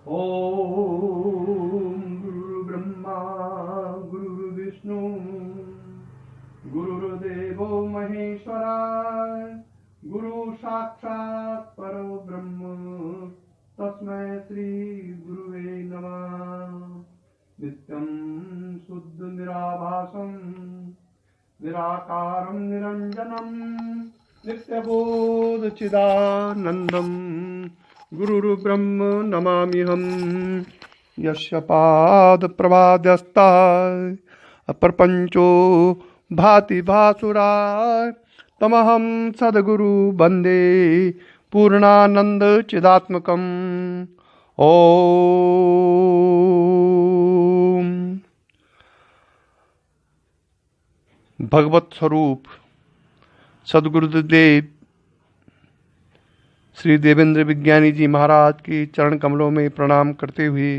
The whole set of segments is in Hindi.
ओम गुरु ब्रह्मा गुरु विष्णु गुरुर्देवो महेश्वरा गुरु साक्षात् परो ब्रह्म तस्मै श्री गुरुवे नमः। नित्यं शुद्ध निराभासं निराकारं निरंजनं नित्यबोध चिदानंदं गुरुर्ब्रह्म नमाम्यहम्। यस्य पाद प्रवाद्यस्ता अप्रपंचो भाति भासुराय तमहं सद्गुरु वंदे पूर्णानंद चिदात्मकम्। ओम भगवत स्वरूप सद्गुरुदेव श्री देवेंद्र विज्ञानी जी महाराज की चरण कमलों में प्रणाम करते हुए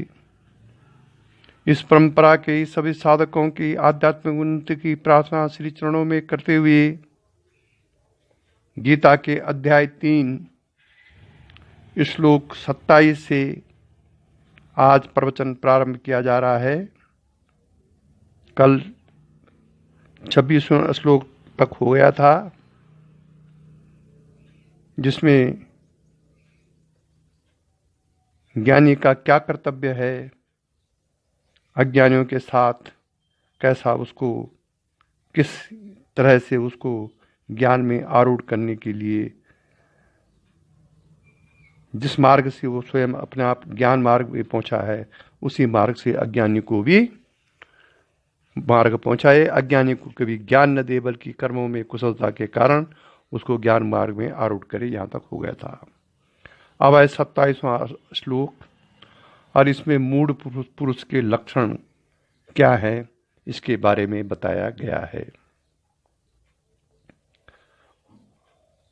इस परंपरा के सभी साधकों की आध्यात्मिक उन्नति की प्रार्थना श्री चरणों में करते हुए गीता के अध्याय 3 श्लोक 27 से आज प्रवचन प्रारंभ किया जा रहा है। कल 26वां श्लोक तक हो गया था, जिसमें ज्ञानी का क्या कर्तव्य है, अज्ञानियों के साथ कैसा उसको किस तरह से उसको ज्ञान में आरूढ़ करने के लिए जिस मार्ग से वो स्वयं अपने आप ज्ञान मार्ग में पहुंचा है उसी मार्ग से अज्ञानी को भी मार्ग पहुंचाए। अज्ञानी को कभी ज्ञान न दे बल्कि कर्मों में कुशलता के कारण उसको ज्ञान मार्ग में आरूढ़ करे। यहाँ तक हो गया था। अब है 27वां श्लोक और इसमें मूढ़ पुरुष के लक्षण क्या है इसके बारे में बताया गया है।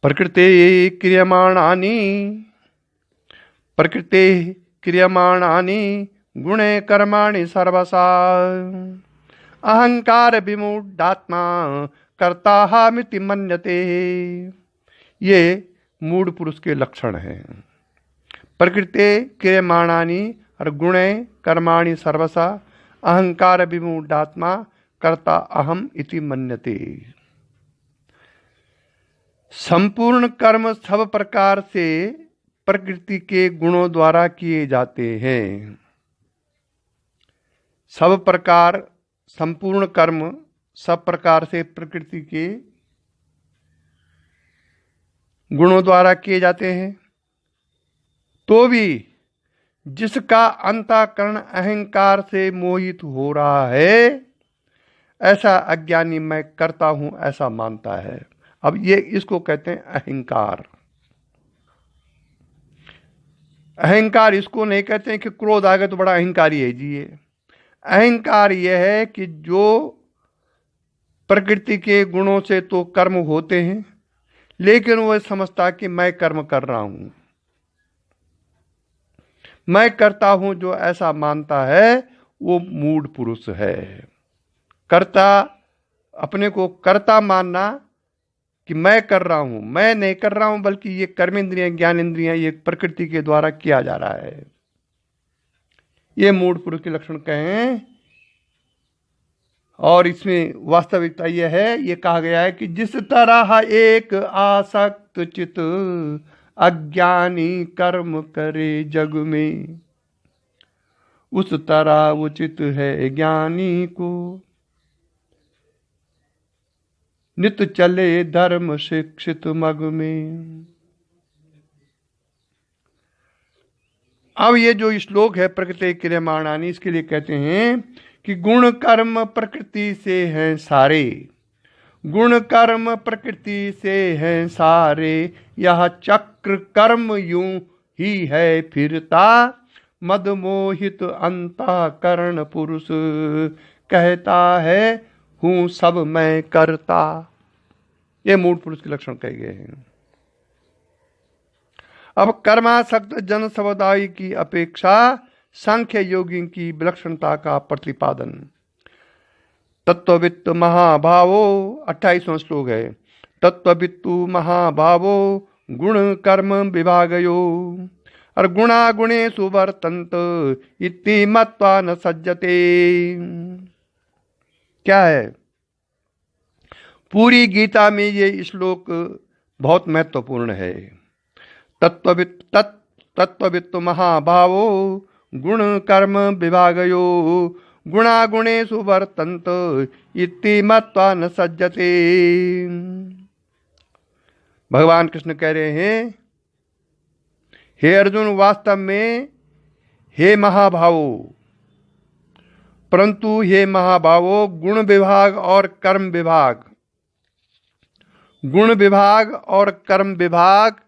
प्रकृते क्रियमाणानि गुणे कर्माणि सर्वसा अहंकार विमूढ़ात्मा कर्ताहमिति मन्यते। ये मूढ़ पुरुष के लक्षण हैं। प्रकृते क्रियमाणानि और गुणे कर्माणि सर्वसा अहंकार विमूढ़ात्मा कर्ता अहम इति मन्यते। संपूर्ण कर्म सब प्रकार से प्रकृति के गुणों द्वारा किए जाते हैं। संपूर्ण कर्म सब प्रकार से प्रकृति के गुणों द्वारा किए जाते हैं, तो भी जिसका अंतःकरण अहंकार से मोहित हो रहा है ऐसा अज्ञानी मैं करता हूं ऐसा मानता है। अब ये इसको कहते हैं अहंकार। अहंकार इसको नहीं कहते हैं कि क्रोध आ गया तो बड़ा अहंकारी है जी। ये अहंकार यह है कि जो प्रकृति के गुणों से तो कर्म होते हैं लेकिन वह समझता कि मैं कर्म कर रहा हूं, मैं करता हूं, जो ऐसा मानता है वो मूढ़ पुरुष है। कर्ता, अपने को कर्ता मानना कि मैं कर रहा हूं, मैं नहीं कर रहा हूं बल्कि ये कर्मेंद्रियां ज्ञानेंद्रियां ये प्रकृति के द्वारा किया जा रहा है। ये मूढ़ पुरुष के लक्षण कहें। और इसमें वास्तविकता यह है, ये कहा गया है कि जिस तरह एक आसक्त चित अज्ञानी कर्म करे जग में उस तरह उचित है ज्ञानी को नित चले धर्म शिक्षित मग में। अब ये जो श्लोक है प्रकृति क्रियमाणानि, इसके लिए कहते हैं कि गुण कर्म प्रकृति से हैं सारे, गुण कर्म प्रकृति से हैं सारे, यह चक्र कर्म यूं ही है फिरता, मद मोहित अंतःकरण पुरुष कहता है हूं सब मैं करता। ये मूढ़ पुरुष के लक्षण कहे गए हैं। अब कर्मासक्त जन समुदाय की अपेक्षा सांख्य योगी की विलक्षणता का प्रतिपादन। तत्ववित्त महाभावो 28वां श्लोक है। तत्ववित्तु महाभावो गुण कर्म विभागयो और गुणा गुणेषु वर्तन्त इति मत्वा न सज्जते। क्या है? पूरी गीता में ये श्लोक बहुत महत्वपूर्ण है। तत्त्ववित्तु महाभावो गुण कर्म विभागयो गुणा गुणेषु वर्तन्त इति मत्वा न सज्जते। भगवान कृष्ण कह रहे हैं, हे अर्जुन, वास्तव में हे महाभावो, परंतु हे महाभावो, गुण विभाग और कर्म विभाग, गुण विभाग और कर्म विभाग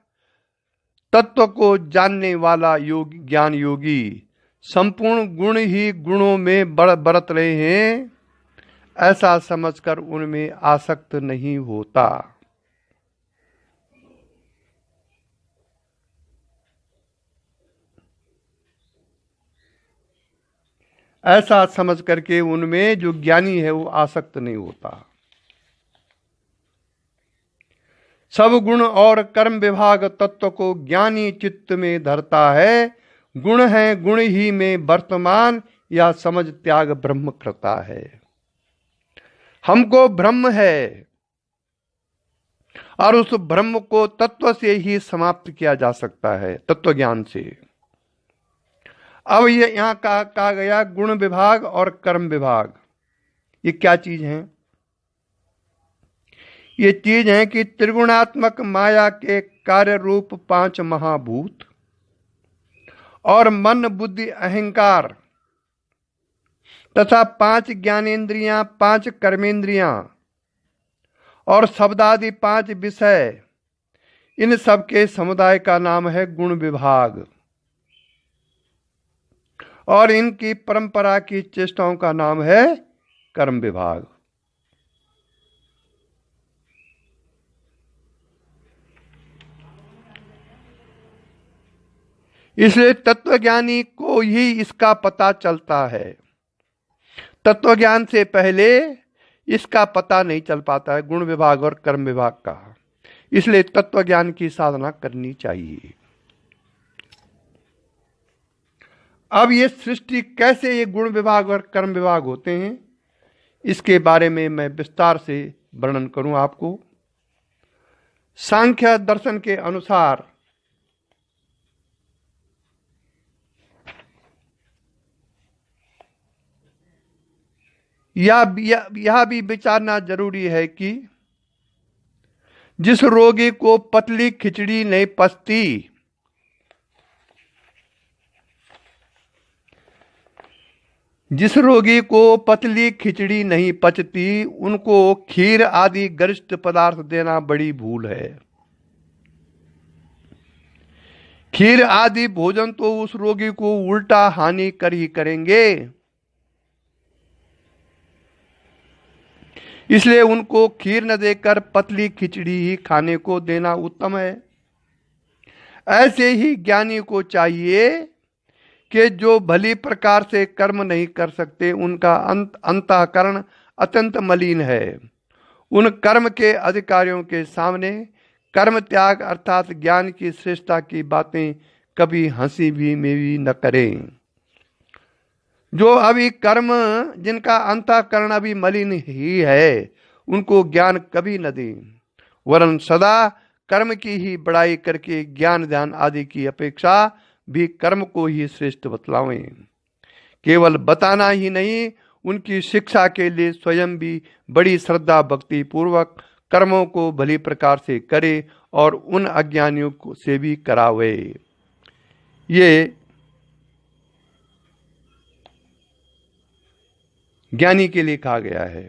तत्व को जानने वाला ज्ञान योगी संपूर्ण गुण ही गुणों में बरत रहे हैं, ऐसा समझकर उनमें आसक्त नहीं होता। ऐसा समझ करके उनमें जो ज्ञानी है वो आसक्त नहीं होता। सब गुण और कर्म विभाग तत्व को ज्ञानी चित्त में धरता है। गुण है गुण ही में वर्तमान, या समझ त्याग ब्रह्म करता है। हमको ब्रह्म है और उस ब्रह्म को तत्व से ही समाप्त किया जा सकता है, तत्व ज्ञान से। अब ये यहां कहा गया गुण विभाग और कर्म विभाग, ये क्या चीज है? ये चीज है कि त्रिगुणात्मक माया के कार्य रूप 5 महाभूत और मन बुद्धि अहंकार तथा 5 ज्ञानेंद्रियां, 5 कर्मेंद्रियां और शब्दादि 5 विषय, इन सब के समुदाय का नाम है गुण विभाग और इनकी परंपरा की चेष्टाओं का नाम है कर्म विभाग। इसलिए तत्वज्ञानी को ही इसका पता चलता है। तत्वज्ञान से पहले इसका पता नहीं चल पाता है, गुण विभाग और कर्म विभाग का। इसलिए तत्वज्ञान की साधना करनी चाहिए। अब ये सृष्टि कैसे ये गुण विभाग और कर्म विभाग होते हैं, इसके बारे में मैं विस्तार से वर्णन करूं आपको। सांख्य दर्शन के अनुसार यह भी विचारना जरूरी है कि जिस रोगी को पतली खिचड़ी नहीं पचती, जिस रोगी को पतली खिचड़ी नहीं पचती, उनको खीर आदि गरिष्ठ पदार्थ देना बड़ी भूल है। खीर आदि भोजन तो उस रोगी को उल्टा हानि कर ही करेंगे। इसलिए उनको खीर न देकर पतली खिचड़ी ही खाने को देना उत्तम है। ऐसे ही ज्ञानी को चाहिए कि जो भली प्रकार से कर्म नहीं कर सकते, उनका अंतःकरण अत्यंत मलिन है, उन कर्म के अधिकारियों के सामने कर्म त्याग अर्थात ज्ञान की श्रेष्ठता की बातें कभी हंसी भी में भी न करें। जो अभी कर्म, जिनका अंतःकरण अभी मलिन ही है, उनको ज्ञान कभी न दें, वरन सदा कर्म की ही बड़ाई करके ज्ञान ध्यान आदि की अपेक्षा भी कर्म को ही श्रेष्ठ बतलावें। केवल बताना ही नहीं, उनकी शिक्षा के लिए स्वयं भी बड़ी श्रद्धा भक्ति पूर्वक कर्मों को भली प्रकार से करे और उन अज्ञानियों से भी करावे। ये ज्ञानी के लिए कहा गया है।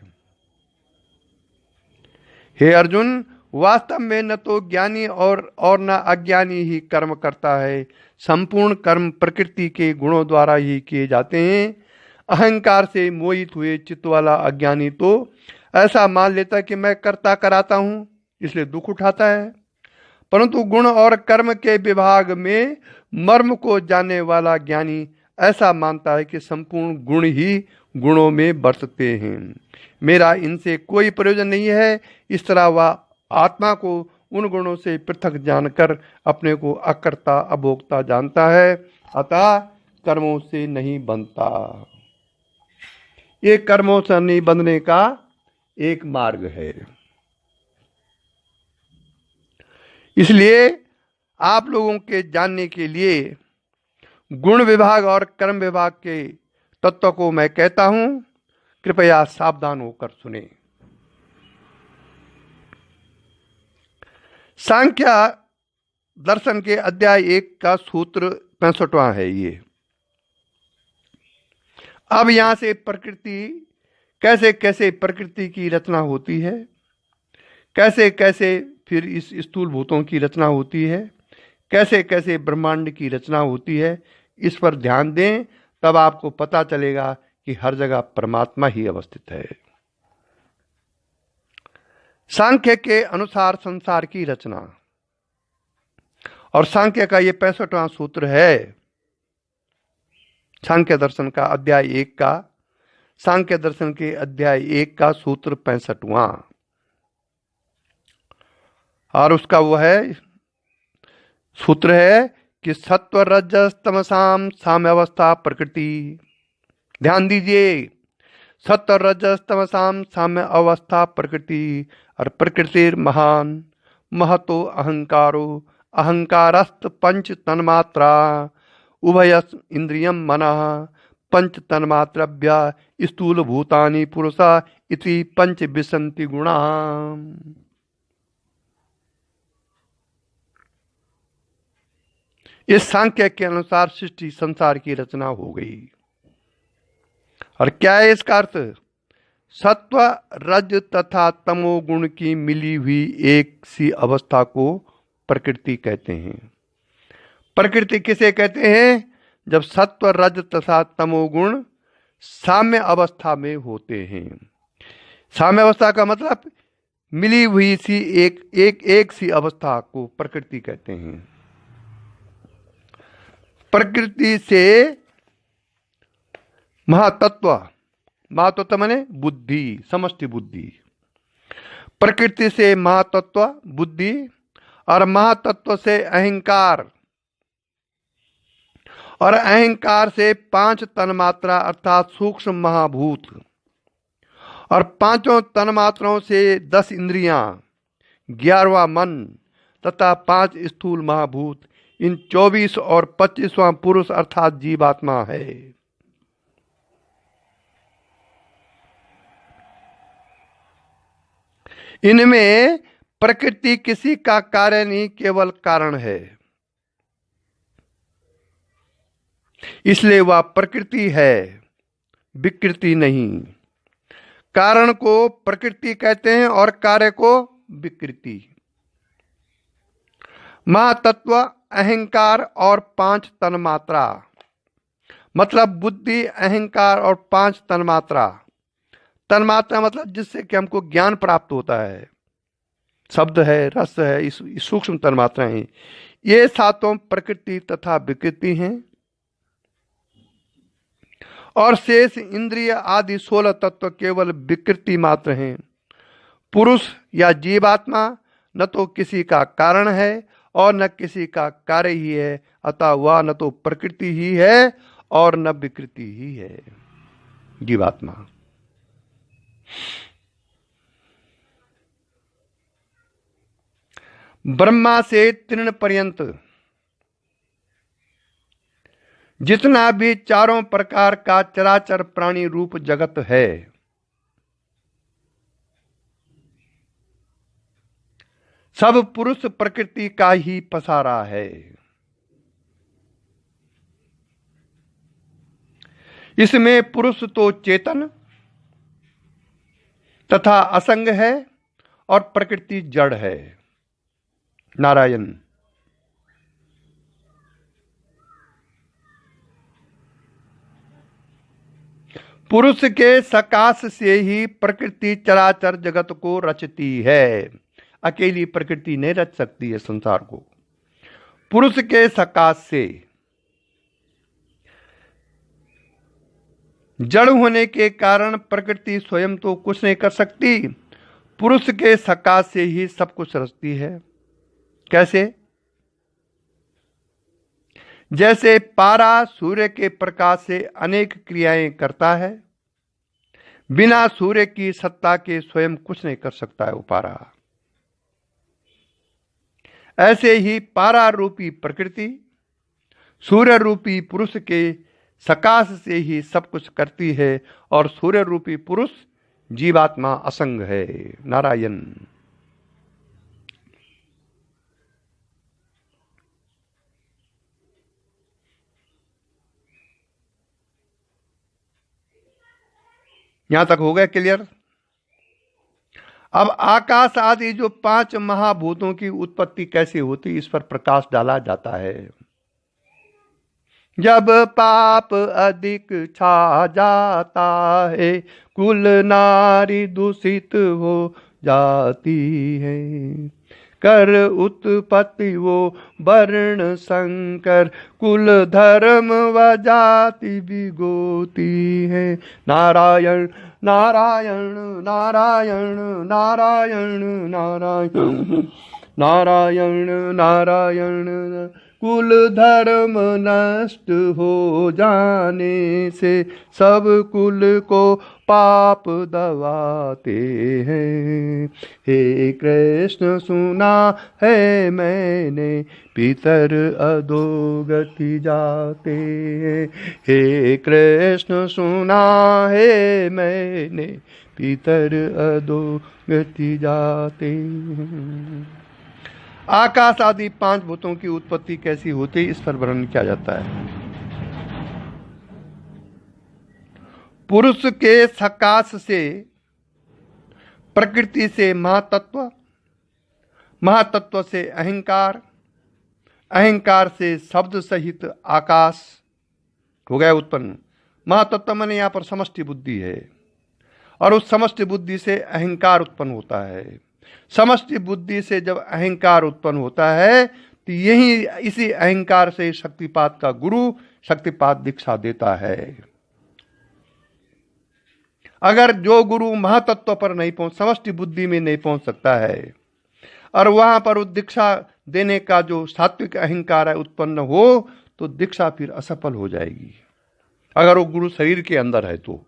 हे अर्जुन, वास्तव में न तो ज्ञानी और न अज्ञानी ही कर्म करता है। संपूर्ण कर्म प्रकृति के गुणों द्वारा ही किए जाते हैं। अहंकार से मोहित हुए चित्त वाला अज्ञानी तो ऐसा मान लेता कि मैं करता कराता हूं, इसलिए दुख उठाता है। परंतु गुण और कर्म के विभाग में मर्म को जानने वाला ज्ञानी ऐसा मानता है कि संपूर्ण गुण ही गुणों में बरतते हैं, मेरा इनसे कोई प्रयोजन नहीं है। इस तरह वह आत्मा को उन गुणों से पृथक जानकर अपने को अकर्ता अभोक्ता जानता है, अतः कर्मों से नहीं बनता। ये कर्मों से नहीं बंधने का एक मार्ग है। इसलिए आप लोगों के जानने के लिए गुण विभाग और कर्म विभाग के तत्व को मैं कहता हूं, कृपया सावधान होकर सुने। सांख्य दर्शन के अध्याय 1 का सूत्र 65वां है ये। अब यहां से प्रकृति कैसे कैसे प्रकृति की रचना होती है, कैसे कैसे फिर इस स्थूल भूतों की रचना होती है, कैसे कैसे ब्रह्मांड की रचना होती है, इस पर ध्यान दें, तब आपको पता चलेगा कि हर जगह परमात्मा ही अवस्थित है। सांख्य के अनुसार संसार की रचना, और सांख्य का ये 65वां सूत्र है। सांख्य दर्शन का अध्याय 1 का, सांख्य दर्शन के अध्याय 1 का सूत्र 65वां, और उसका वो है सूत्र है कि सत्व रजस तमसाम साम्य अवस्था प्रकृति। ध्यान दीजिए, सत्व रजस तमसाम साम्य अवस्था प्रकृति, और प्रकृतिर महान महतो अहंकारो अहंकारस्त पंच तन्मात्रा उभयस इंद्रियम मनः पंच तन्मात्रभ्य स्थूल भूतानि पुरुषा इति पंच विसंति गुणा। इस सांख्य के अनुसार सृष्टि संसार की रचना हो गई। और क्या है इसका अर्थ? सत्व रज तथा तमो गुण की मिली हुई एक सी अवस्था को प्रकृति कहते हैं। प्रकृति किसे कहते हैं? जब सत्व रज तथा तमोगुण साम्य अवस्था में होते हैं। साम्य अवस्था का मतलब मिली हुई सी एक सी अवस्था को प्रकृति कहते हैं। प्रकृति से महातत्व माने बुद्धि, समष्टि बुद्धि। प्रकृति से महातत्व बुद्धि, और महातत्व से अहंकार, और अहंकार से 5 तन्मात्रा अर्थात सूक्ष्म महाभूत, और 5 तन्मात्राओं से 10 इंद्रियां, 11वां मन तथा 5 स्थूल महाभूत, इन 24 और 25वां पुरुष अर्थात जीवात्मा है। इनमें प्रकृति किसी का कार्य नहीं, केवल कारण है। इसलिए वह प्रकृति है, विकृति नहीं। कारण को प्रकृति कहते हैं और कार्य को विकृति। महातत्व, अहंकार और 5 तन्मात्रा, मतलब बुद्धि, अहंकार और 5 तन्मात्रा। तन्मात्रा मतलब जिससे कि हमको ज्ञान प्राप्त होता है, शब्द है, रस है, इस सूक्ष्म तन्मात्राएं, ये 7 प्रकृति तथा विकृति हैं। और शेष इंद्रिय आदि 16 तत्व केवल विकृति मात्र हैं। पुरुष या जीवात्मा न तो किसी का कारण है और न किसी का कार्य ही है, अतः वह न तो प्रकृति ही है और न विकृति ही है, जीवात्मा। ब्रह्मा से तृण पर्यंत जितना भी चारों प्रकार का चराचर प्राणी रूप जगत है, सब पुरुष प्रकृति का ही पसारा है। इसमें पुरुष तो चेतन तथा असंग है और प्रकृति जड़ है। नारायण। पुरुष के सकाश से ही प्रकृति चराचर जगत को रचती है। अकेली प्रकृति नहीं रच सकती है संसार को। पुरुष के सकाश से, जड़ होने के कारण प्रकृति स्वयं तो कुछ नहीं कर सकती, पुरुष के सकाश से ही सब कुछ रचती है। कैसे? जैसे पारा सूर्य के प्रकाश से अनेक क्रियाएं करता है, बिना सूर्य की सत्ता के स्वयं कुछ नहीं कर सकता है वो पारा। ऐसे ही पारा रूपी प्रकृति सूर्य रूपी पुरुष के सकाश से ही सब कुछ करती है, और सूर्य रूपी पुरुष जीवात्मा असंग है। नारायण। यहां तक हो गया क्लियर? अब आकाश आदि जो 5 महाभूतों की उत्पत्ति कैसे होती, इस पर प्रकाश डाला जाता है। जब पाप अधिक छा जाता है, कुल नारी दूषित हो जाती है। कर उत्पत्ति वो वर्ण संकर, कुल धर्म व जाति बिगोती है। नारायण नारायण नारायण नारायण नारायण नारायण नारायण। कुल धर्म नष्ट हो जाने से सब कुल को पाप दबाते हैं। हे कृष्ण सुना है मैंने, पितर अधोगति जाते हैं। हे कृष्ण सुना है मैंने, पितर अधोगति जाते हैं। आकाश आदि 5 भूतों की उत्पत्ति कैसी होती है, इस पर वर्णन किया जाता है। पुरुष के सकाश से प्रकृति से महातत्व, महातत्व से अहंकार, अहंकार से शब्द सहित आकाश हो गया उत्पन्न। महातत्व माने यहां पर समष्टि बुद्धि है, और उस समष्टि बुद्धि से अहंकार उत्पन्न होता है। समष्टि बुद्धि से जब अहंकार उत्पन्न होता है, तो यही इसी अहंकार से शक्तिपात का गुरु शक्तिपात दीक्षा देता है। अगर जो गुरु महातत्व पर नहीं पहुंच, समष्टि बुद्धि में नहीं पहुंच सकता है, और वहां पर दीक्षा देने का जो सात्विक अहंकार है उत्पन्न हो, तो दीक्षा फिर असफल हो जाएगी, अगर वो गुरु शरीर के अंदर है तो।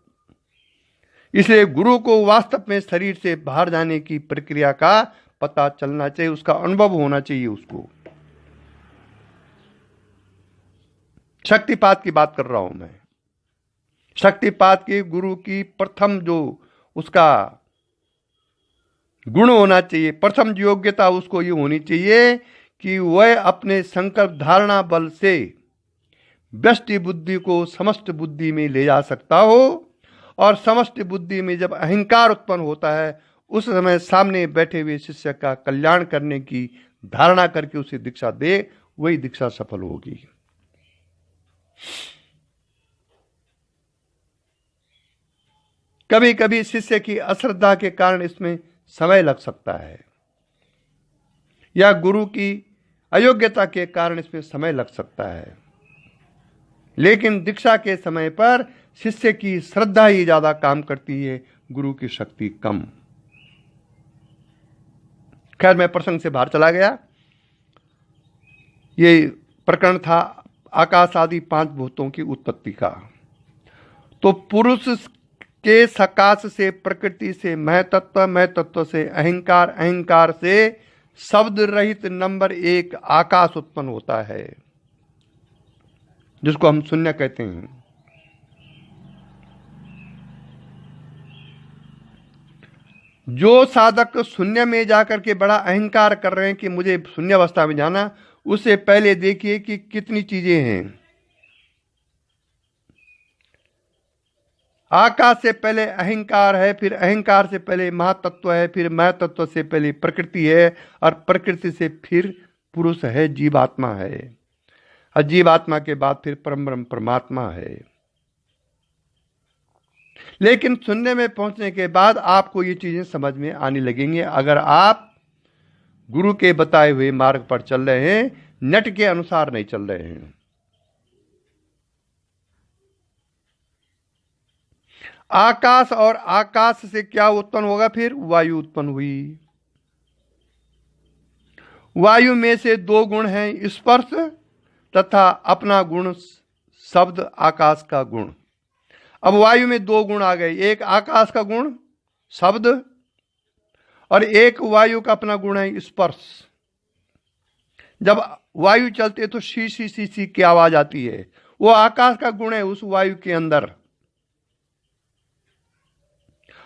इसलिए गुरु को वास्तव में शरीर से बाहर जाने की प्रक्रिया का पता चलना चाहिए, उसका अनुभव होना चाहिए उसको। शक्तिपात की बात कर रहा हूं मैं। शक्तिपात के गुरु की प्रथम जो उसका गुण होना चाहिए, प्रथम योग्यता उसको ये होनी चाहिए कि वह अपने संकल्प धारणा बल से व्यष्टि बुद्धि को समस्त बुद्धि में ले जा सकता हो, और समस्त बुद्धि में जब अहंकार उत्पन्न होता है, उस समय सामने बैठे हुए शिष्य का कल्याण करने की धारणा करके उसे दीक्षा दे, वही दीक्षा सफल होगी। कभी कभी शिष्य की अश्रद्धा के कारण इसमें समय लग सकता है, या गुरु की अयोग्यता के कारण इसमें समय लग सकता है, लेकिन दीक्षा के समय पर शिष्य की श्रद्धा ही ज्यादा काम करती है, गुरु की शक्ति कम। खैर, मैं प्रसंग से बाहर चला गया। ये प्रकरण था आकाश आदि 5 भूतों की उत्पत्ति का। तो पुरुष के सकाश से प्रकृति से महतत्व, महतत्व से अहंकार, अहंकार से शब्द रहित नंबर 1 आकाश उत्पन्न होता है, जिसको हम शून्य कहते हैं। जो साधक शून्य में जाकर के बड़ा अहंकार कर रहे हैं कि मुझे शून्य अवस्था में जाना, उससे पहले देखिए कि कितनी चीजें हैं। आकाश से पहले अहंकार है, फिर अहंकार से पहले महातत्व है, फिर महातत्व से पहले प्रकृति है, और प्रकृति से फिर पुरुष है, जीवात्मा है, और जीवात्मा के बाद फिर परम ब्रह्म परमात्मा है। लेकिन शून्य में पहुंचने के बाद आपको ये चीजें समझ में आने लगेंगी, अगर आप गुरु के बताए हुए मार्ग पर चल रहे हैं, नट के अनुसार नहीं चल रहे हैं। आकाश, और आकाश से क्या उत्पन्न होगा? फिर वायु उत्पन्न हुई। वायु में से दो गुण हैं, स्पर्श तथा अपना गुण शब्द आकाश का गुण। अब वायु में दो गुण आ गए, एक आकाश का गुण शब्द और एक वायु का अपना गुण है स्पर्श। जब वायु चलती है तो शी शी शी शी की आवाज आती है, वो आकाश का गुण है उस वायु के अंदर,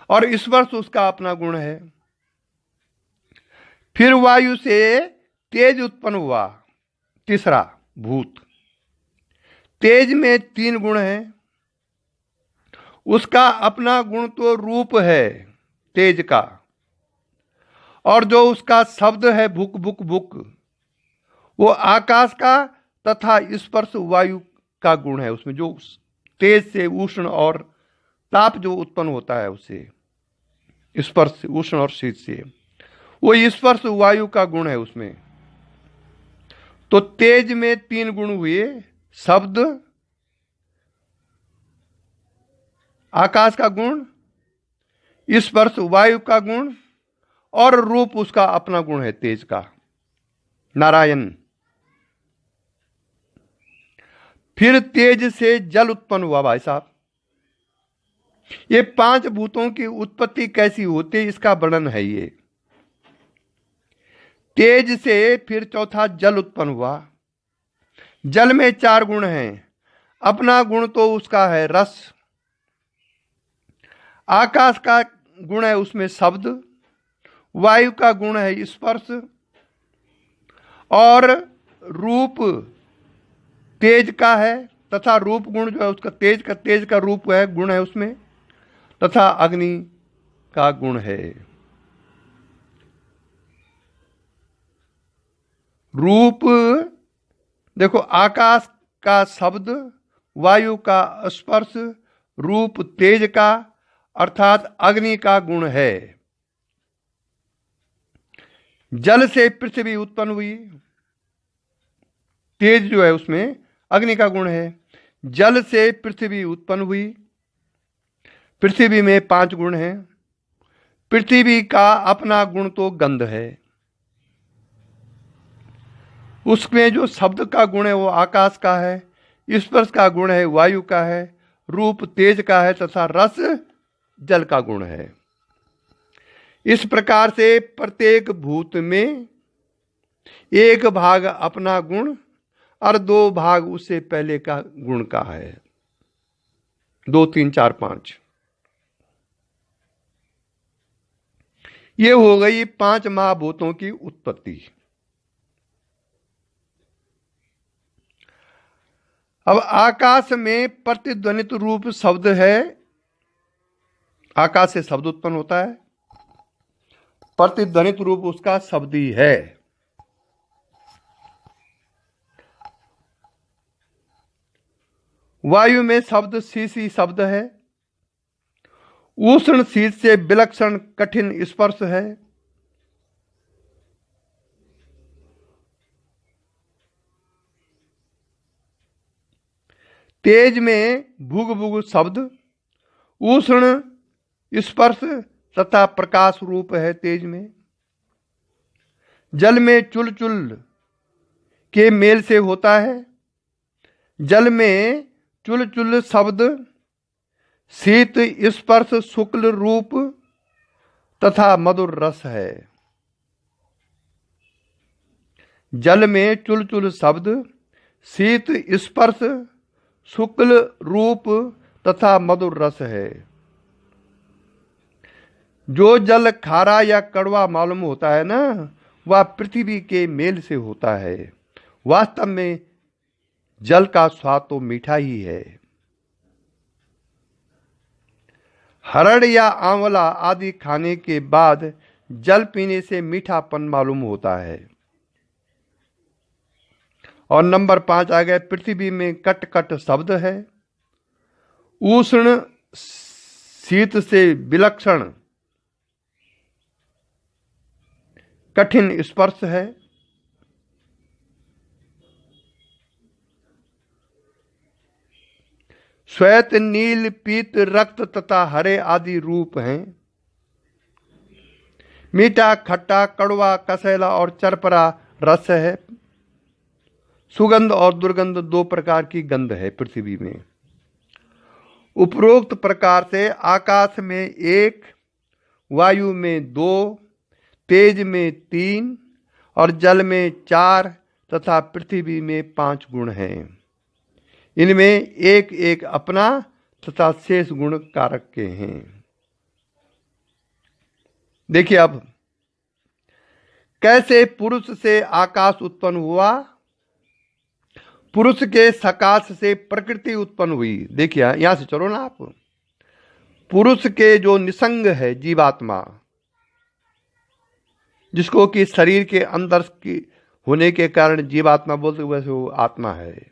और स्पर्श उसका अपना गुण है। फिर वायु से तेज उत्पन्न हुआ, तीसरा भूत। तेज में तीन गुण हैं, उसका अपना गुण तो रूप है तेज का, और जो उसका शब्द है भुक भुक भुक वो आकाश का, तथा स्पर्श वायु का गुण है। उसमें जो तेज से उष्ण और ताप जो उत्पन्न होता है उससे, स्पर्श उष्ण और शीत से, वो स्पर्श वायु का गुण है उसमें। तो तेज में तीन गुण हुए, शब्द आकाश का गुण, स्पर्श वायु का गुण, और रूप उसका अपना गुण है तेज का, नारायण। फिर तेज से जल उत्पन्न हुआ। भाई साहब, ये पांच भूतों की उत्पत्ति कैसी होती है इसका वर्णन है ये। तेज से फिर चौथा जल उत्पन्न हुआ। जल में चार गुण हैं, अपना गुण तो उसका है रस, आकाश का गुण है उसमें शब्द, वायु का गुण है स्पर्श, और रूप तेज का है, तथा रूप गुण जो है उसका तेज का रूप है, गुण है उसमें, तथा अग्नि का गुण है। रूप देखो, आकाश का शब्द, वायु का स्पर्श, रूप तेज का अर्थात अग्नि का गुण है। जल से पृथ्वी उत्पन्न हुई, तेज जो है उसमें अग्नि का गुण है। जल से पृथ्वी उत्पन्न हुई। पृथ्वी में पांच गुण हैं। पृथ्वी का अपना गुण तो गंध है, उसमें जो शब्द का गुण है वो आकाश का है, स्पर्श का गुण है वायु का है, रूप तेज का है, तथा रस जल का गुण है। इस प्रकार से प्रत्येक भूत में एक भाग अपना गुण और दो भाग उससे पहले का गुण का है। 2 3 4 5, ये हो गई पांच महाभूतों की उत्पत्ति। अब आकाश में प्रतिध्वनित रूप शब्द है, आकाश से शब्द उत्पन्न होता है, प्रतिध्वनित रूप उसका शब्द ही है। वायु में शब्द शीशी शब्द है, उष्ण शीत से विलक्षण कठिन स्पर्श है, तेज में भुग भुग शब्द, उष्ण स्पर्श तथा प्रकाश रूप है तेज में। जल में चुल चुल के मेल से होता है, जल में चुल चुल शब्द, शीत स्पर्श शुक्ल रूप तथा मधुर रस है। जल में चुल चुल शब्द, शीत स्पर्श शुक्ल रूप तथा मधुर रस है। जो जल खारा या कड़वा मालूम होता है ना, वह पृथ्वी के मेल से होता है। वास्तव में जल का स्वाद तो मीठा ही है। हरड़ या आंवला आदि खाने के बाद जल पीने से मीठापन मालूम होता है। और नंबर 5 आ गए, पृथ्वी में कट कट शब्द है, उष्ण शीत से विलक्षण कठिन स्पर्श है। श्वेत नील पीत रक्त तथा हरे आदि रूप हैं। मीठा खट्टा कड़वा कसैला और चरपरा रस है। सुगंध और दुर्गंध दो प्रकार की गंध है पृथ्वी में। उपरोक्त प्रकार से आकाश में एक, वायु में दो, तेज में तीन और जल में चार तथा पृथ्वी में 5 गुण हैं। इनमें एक एक अपना तथा शेष गुण कारक के हैं। देखिए अब कैसे पुरुष से आकाश उत्पन्न हुआ, पुरुष के सकाश से प्रकृति उत्पन्न हुई। देखिए यहां से चलो ना आप। पुरुष के जो निसंग है जीवात्मा, जिसको कि शरीर के अंदर की होने के कारण जीवात्मा बोलते, वैसे वो आत्मा है।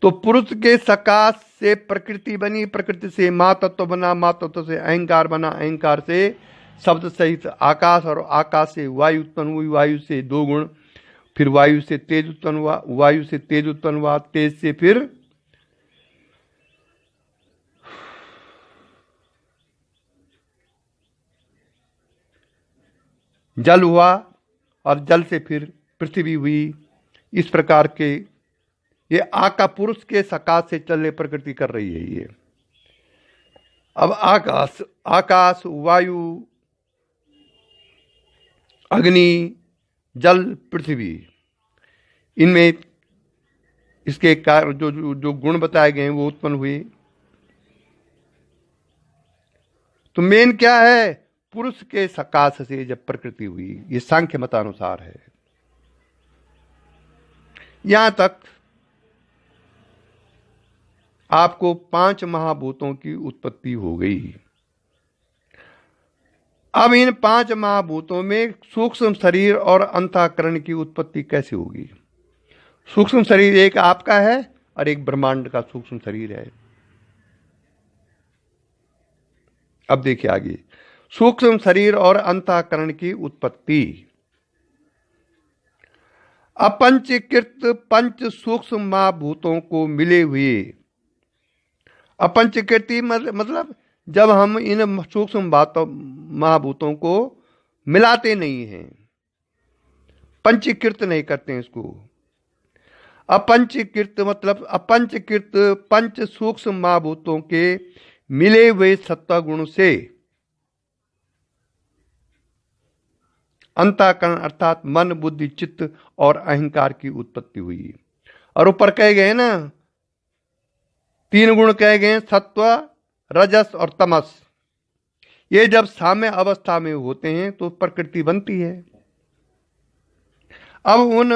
तो पुरुष के सकाश से प्रकृति बनी, प्रकृति से मां तत्व बना, मां तत्व से अहंकार बना, अहंकार से शब्द सहित आकाश, और आकाश से वायु उत्पन्न हुई, वायु से 2 गुण, फिर वायु से तेज उत्पन्न हुआ, वायु से तेज उत्पन्न हुआ, तेज से फिर जल हुआ, और जल से फिर पृथ्वी हुई। इस प्रकार के ये आका पुरुष के सकाश से चलने प्रकृति कर रही है ये। अब आकाश, आकाश, वायु, अग्नि, जल, पृथ्वी, इनमें इसके कारण जो गुण बताए गए हैं वो उत्पन्न हुए। तो मेन क्या है, पुरुष के सकाश से जब प्रकृति हुई, ये सांख्य मतानुसार है। यहां तक आपको 5 महाभूतों की उत्पत्ति हो गई। अब इन 5 महाभूतों में सूक्ष्म शरीर और अंतःकरण की उत्पत्ति कैसे होगी। सूक्ष्म शरीर एक आपका है और एक ब्रह्मांड का सूक्ष्म शरीर है। अब देखिए आगे, सूक्ष्म शरीर और अंतःकरण की उत्पत्ति। अपंचीकृत पंच सूक्ष्म महाभूतों को मिले हुए, अपंचीकृति मतलब जब हम इन सूक्ष्म महाभूतों को मिलाते नहीं हैं, पंचीकृत नहीं करते हैं इसको। अपंचीकृत मतलब अपंचीकृत पंच सूक्ष्म महाभूतों के मिले हुए सत्व गुण से अंतःकरण अर्थात मन, बुद्धि, चित्त और अहंकार की उत्पत्ति हुई। और ऊपर कहे गए ना 3 गुण कहे गए, सत्व, रजस और तमस। ये जब साम्य अवस्था में होते हैं तो प्रकृति बनती है। अब उन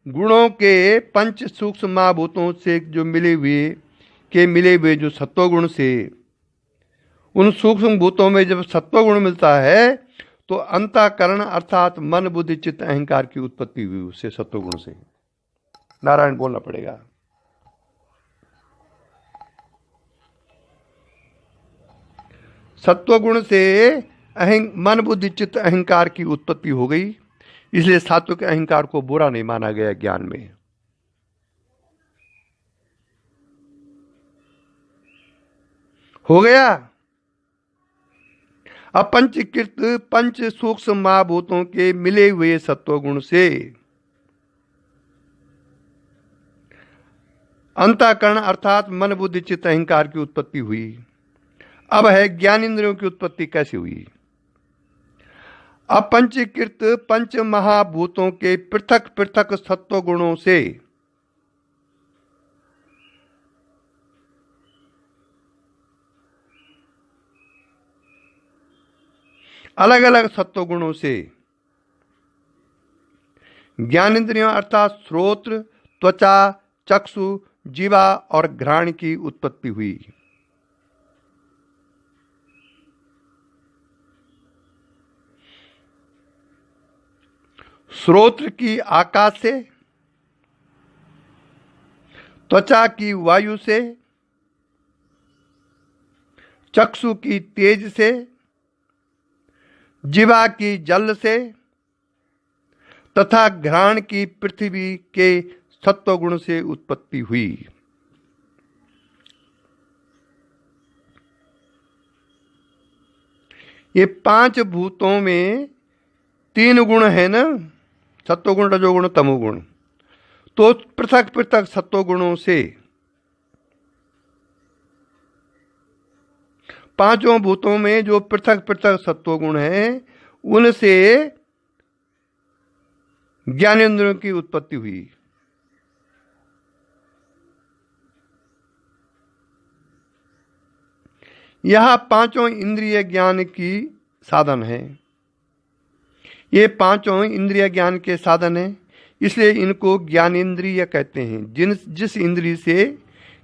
गुणों के पंच सूक्ष्म महाभूतों से जो मिले हुए जो सत्व गुण से, उन सूक्ष्म भूतों में जब सत्व गुण मिलता है तो अंतःकरण अर्थात मन, बुद्धि, चित्त, अहंकार की उत्पत्ति हुई उससे, सत्व गुण से। नारायण बोलना पड़ेगा। सत्व गुण से मन, बुद्धि, चित्त, अहंकार की उत्पत्ति हो गई। इसलिए सात्विक अहंकार को बुरा नहीं माना गया ज्ञान में। हो गया। अपंचीकृत पंच सूक्ष्म महाभूतों के मिले हुए सत्व गुण से अंतःकरण अर्थात मन, बुद्धि, चित्त, अहंकार की उत्पत्ति हुई। अब है ज्ञान इंद्रियों की उत्पत्ति कैसे हुई। अपंचीकृत पंच महाभूतों के पृथक पृथक सत्व गुणों से अलग अलग सत्व गुणों से ज्ञानेंद्रियों अर्थात श्रोत्र, त्वचा, चक्षु, जीवा और घ्राण की उत्पत्ति हुई। श्रोत्र की आकाश से, त्वचा की वायु से, चक्षु की तेज से, जीवा की जल से तथा घ्राण की पृथ्वी के सत्व गुण से उत्पत्ति हुई। ये 5 भूतों में तीन गुण है ना, सत्वगुण, रजोगुण, तमोगुण। तो पृथक पृथक सत्वगुणों से पांचों भूतों में जो पृथक पृथक सत्वगुण हैं उनसे ज्ञानेंद्रियों की उत्पत्ति हुई। यह पांचों इंद्रिय ज्ञान की साधन है। ये पांचों इंद्रिय ज्ञान के साधन हैं, इसलिए इनको ज्ञानेंद्रिय कहते हैं। जिस इंद्रिय से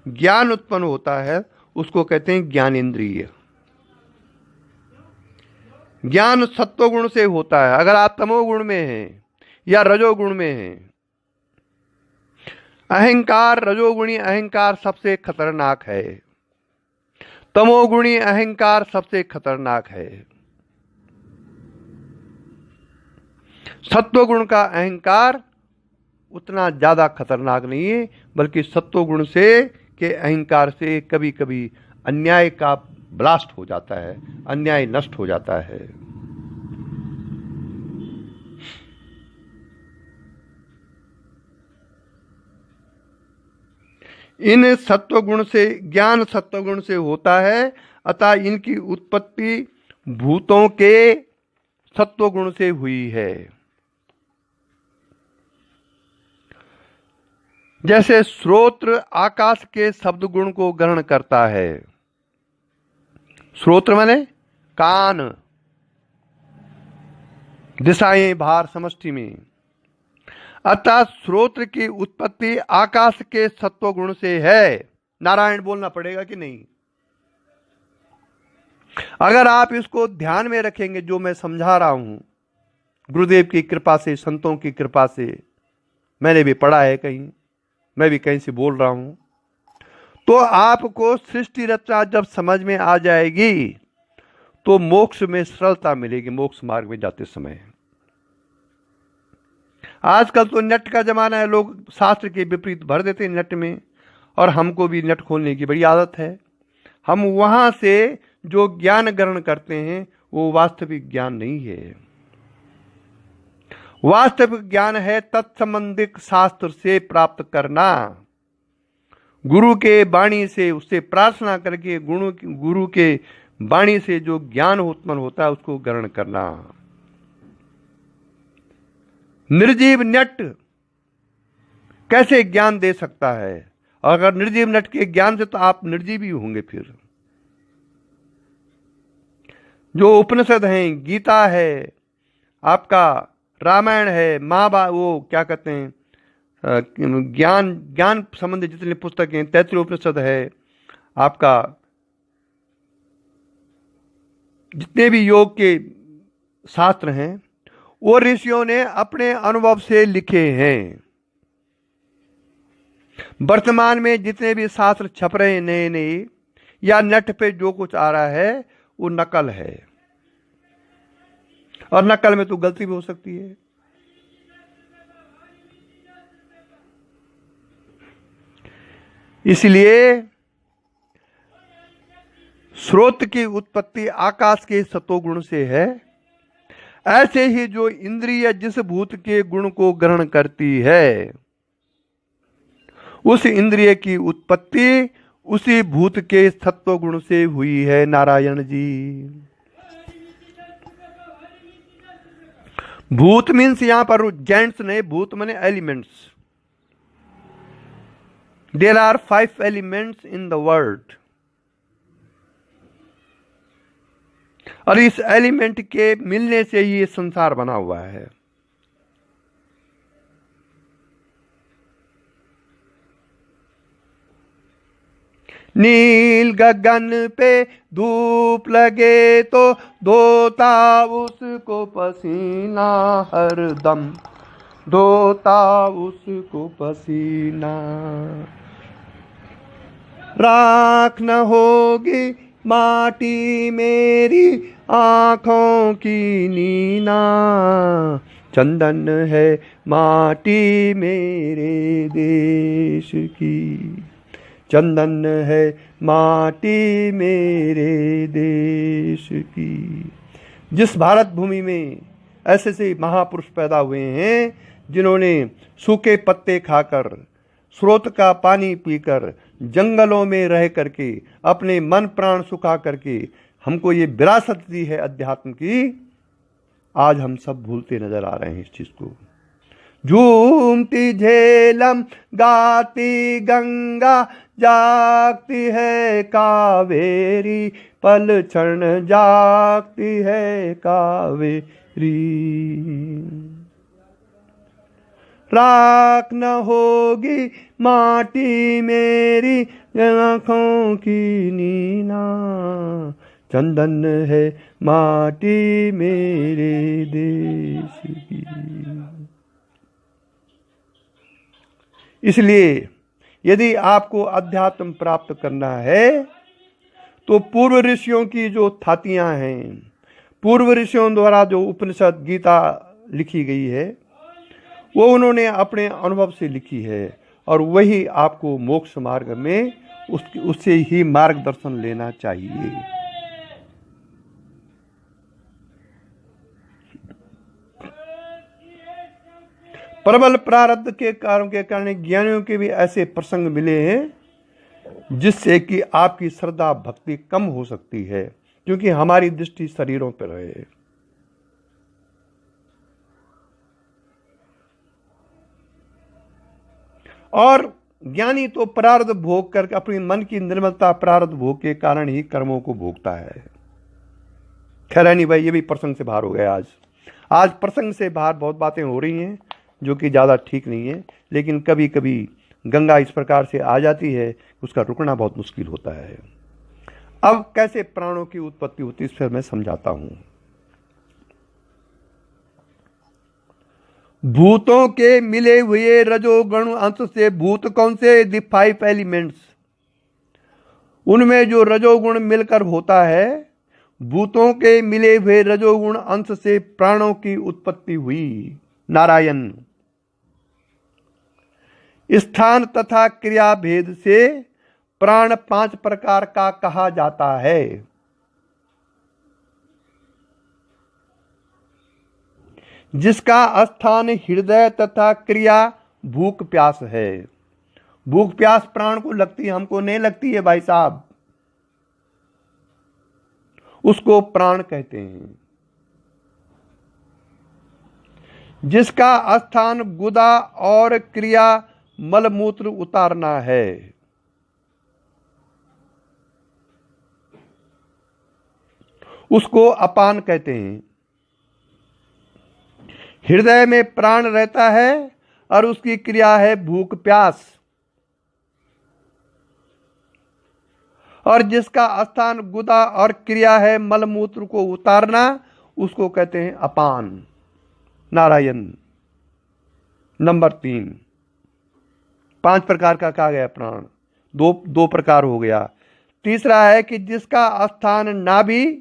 ज्ञान उत्पन्न होता है उसको कहते हैं ज्ञानेंद्रिय। ज्ञान सत्वगुण से होता है। अगर आप तमोगुण में हैं या रजोगुण में हैं, अहंकार, रजोगुणी अहंकार सबसे खतरनाक है, तमोगुणी अहंकार सबसे खतरनाक है। सत्वगुण का अहंकार उतना ज्यादा खतरनाक नहीं है, बल्कि सत्वगुण से के अहंकार से कभी कभी अन्याय का ब्लास्ट हो जाता है, अन्याय नष्ट हो जाता है। इन सत्वगुण से, ज्ञान सत्वगुण से होता है, अतः इनकी उत्पत्ति भूतों के सत्वगुण से हुई है। जैसे श्रोत्र आकाश के शब्द गुण को ग्रहण करता है। श्रोत्र माने कान, दिशाएं बाहर समष्टि में। अतः श्रोत्र की उत्पत्ति आकाश के सत्वगुण से है। नारायण बोलना पड़ेगा कि नहीं? अगर आप इसको ध्यान में रखेंगे, जो मैं समझा रहा हूं गुरुदेव की कृपा से, संतों की कृपा से, मैंने भी पढ़ा है कहीं, मैं भी कहीं से बोल रहा हूं, तो आपको सृष्टि रचना जब समझ में आ जाएगी तो मोक्ष में सरलता मिलेगी, मोक्ष मार्ग में जाते समय। आजकल तो नेट का जमाना है, लोग शास्त्र के विपरीत भर देते हैं नेट में, और हमको भी नेट खोलने की बड़ी आदत है। हम वहां से जो ज्ञान ग्रहण करते हैं वो वास्तविक ज्ञान नहीं है। वास्तविक ज्ञान है तत्संबंधित शास्त्र से प्राप्त करना, गुरु के वाणी से, उससे प्रार्थना करके गुरु के वाणी से जो ज्ञान उत्पन्न होता है उसको ग्रहण करना। निर्जीव नेट कैसे ज्ञान दे सकता है? अगर निर्जीव नेट के ज्ञान से तो आप निर्जीव ही होंगे। फिर जो उपनिषद हैं, गीता है, आपका रामायण है, वो क्या कहते हैं, ज्ञान संबंधी जितने पुस्तकें हैं, तैत्तिरीय उपनिषद है, आपका जितने भी योग के शास्त्र हैं वो ऋषियों ने अपने अनुभव से लिखे हैं। वर्तमान में जितने भी शास्त्र छप रहे हैं नए नए, या नेट पे जो कुछ आ रहा है वो नकल है, और नकल में तो गलती भी हो सकती है। इसलिए स्रोत की उत्पत्ति आकाश के सतोगुण से है। ऐसे ही जो इंद्रिय जिस भूत के गुण को ग्रहण करती है, उस इंद्रिय की उत्पत्ति उसी भूत के सत्व गुण से हुई है। नारायण जी। भूत मीन्स यहां पर जेंट्स नहीं, भूत माने elements. There are 5 elements in the world, और इस एलिमेंट के मिलने से ही ये संसार बना हुआ है। नील गगन पे धूप लगे तो धोता उसको पसीना, हरदम धोता उसको पसीना। राख न होगी माटी मेरी आंखों की नीना, चंदन है माटी मेरे देश की, चंदन है माटी मेरे देश की। जिस भारत भूमि में ऐसे से महापुरुष पैदा हुए हैं जिन्होंने सूखे पत्ते खाकर, स्रोत का पानी पीकर, जंगलों में रह करके, अपने मन प्राण सुखा करके हमको ये विरासत दी है अध्यात्म की। आज हम सब भूलते नजर आ रहे हैं इस चीज को। झूमती झेलम गाती गंगा, जागती है कावेरी, पल क्षण जागती है कावेरी। राख न होगी माटी मेरी आँखों की नीना, चंदन है माटी मेरे देश की। इसलिए यदि आपको अध्यात्म प्राप्त करना है तो पूर्व ऋषियों की जो थातियां हैं, पूर्व ऋषियों द्वारा जो उपनिषद गीता लिखी गई है, वो उन्होंने अपने अनुभव से लिखी है और वही आपको मोक्ष मार्ग में उससे ही मार्गदर्शन लेना चाहिए। प्रबल प्रारब्ध के कारण ज्ञानियों के भी ऐसे प्रसंग मिले हैं जिससे कि आपकी श्रद्धा भक्ति कम हो सकती है, क्योंकि हमारी दृष्टि शरीरों पर है। और ज्ञानी तो प्रारब्ध भोग करके अपने मन की निर्मलता प्रारब्ध भोग के कारण ही कर्मों को भोगता है। खैर नहीं भाई, ये भी प्रसंग से बाहर हो गया। आज प्रसंग से बाहर बहुत बातें हो रही हैं जो कि ज़्यादा ठीक नहीं है, लेकिन कभी कभी गंगा इस प्रकार से आ जाती है, उसका रुकना बहुत मुश्किल होता है। अब कैसे प्राणों की उत्पत्ति होती है इस पर मैं समझाता हूं। भूतों के मिले हुए रजोगुण अंश से, भूत कौन से? द 5 एलिमेंट्स, उनमें जो रजोगुण मिलकर होता है, भूतों के मिले हुए रजोगुण अंश से प्राणों की उत्पत्ति हुई। नारायण। स्थान तथा क्रिया भेद से प्राण 5 प्रकार का कहा जाता है। जिसका स्थान हृदय तथा क्रिया भूख प्यास है। भूख प्यास प्राण को लगती है, हमको नहीं लगती है भाई साहब, उसको प्राण कहते हैं। जिसका स्थान गुदा और क्रिया मलमूत्र उतारना है। उसको अपान कहते हैं। हृदय में प्राण रहता है और उसकी क्रिया है भूख प्यास। और जिसका स्थान गुदा और क्रिया है मलमूत्र को उतारना, उसको कहते हैं अपान। नारायण। नंबर 3, 5 प्रकार का कहा गया प्राण, दो प्रकार हो गया। तीसरा है कि जिसका स्थान नाभि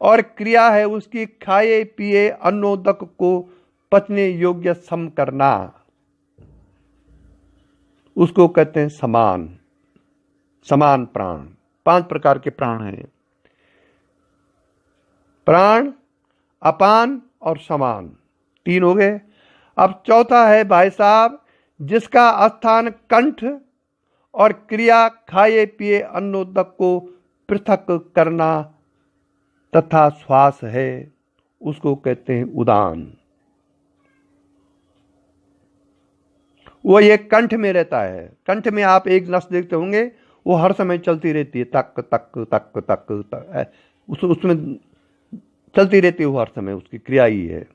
और क्रिया है उसकी खाए पिए अन्नोदक को पचने योग्य सम करना, उसको कहते हैं समान। समान प्राण। 5 प्रकार के प्राण हैं, प्राण, अपान और समान, 3 हो गए। अब चौथा है भाई साहब, जिसका स्थान कंठ और क्रिया खाए पिए अन्नोदक को पृथक करना तथा श्वास है, उसको कहते हैं उदान। वो ये कंठ में रहता है। कंठ में आप एक नस देखते होंगे, वो हर समय चलती रहती है, तक तक तक तक तक, उसमें चलती रहती है वो हर समय, उसकी क्रिया ही है।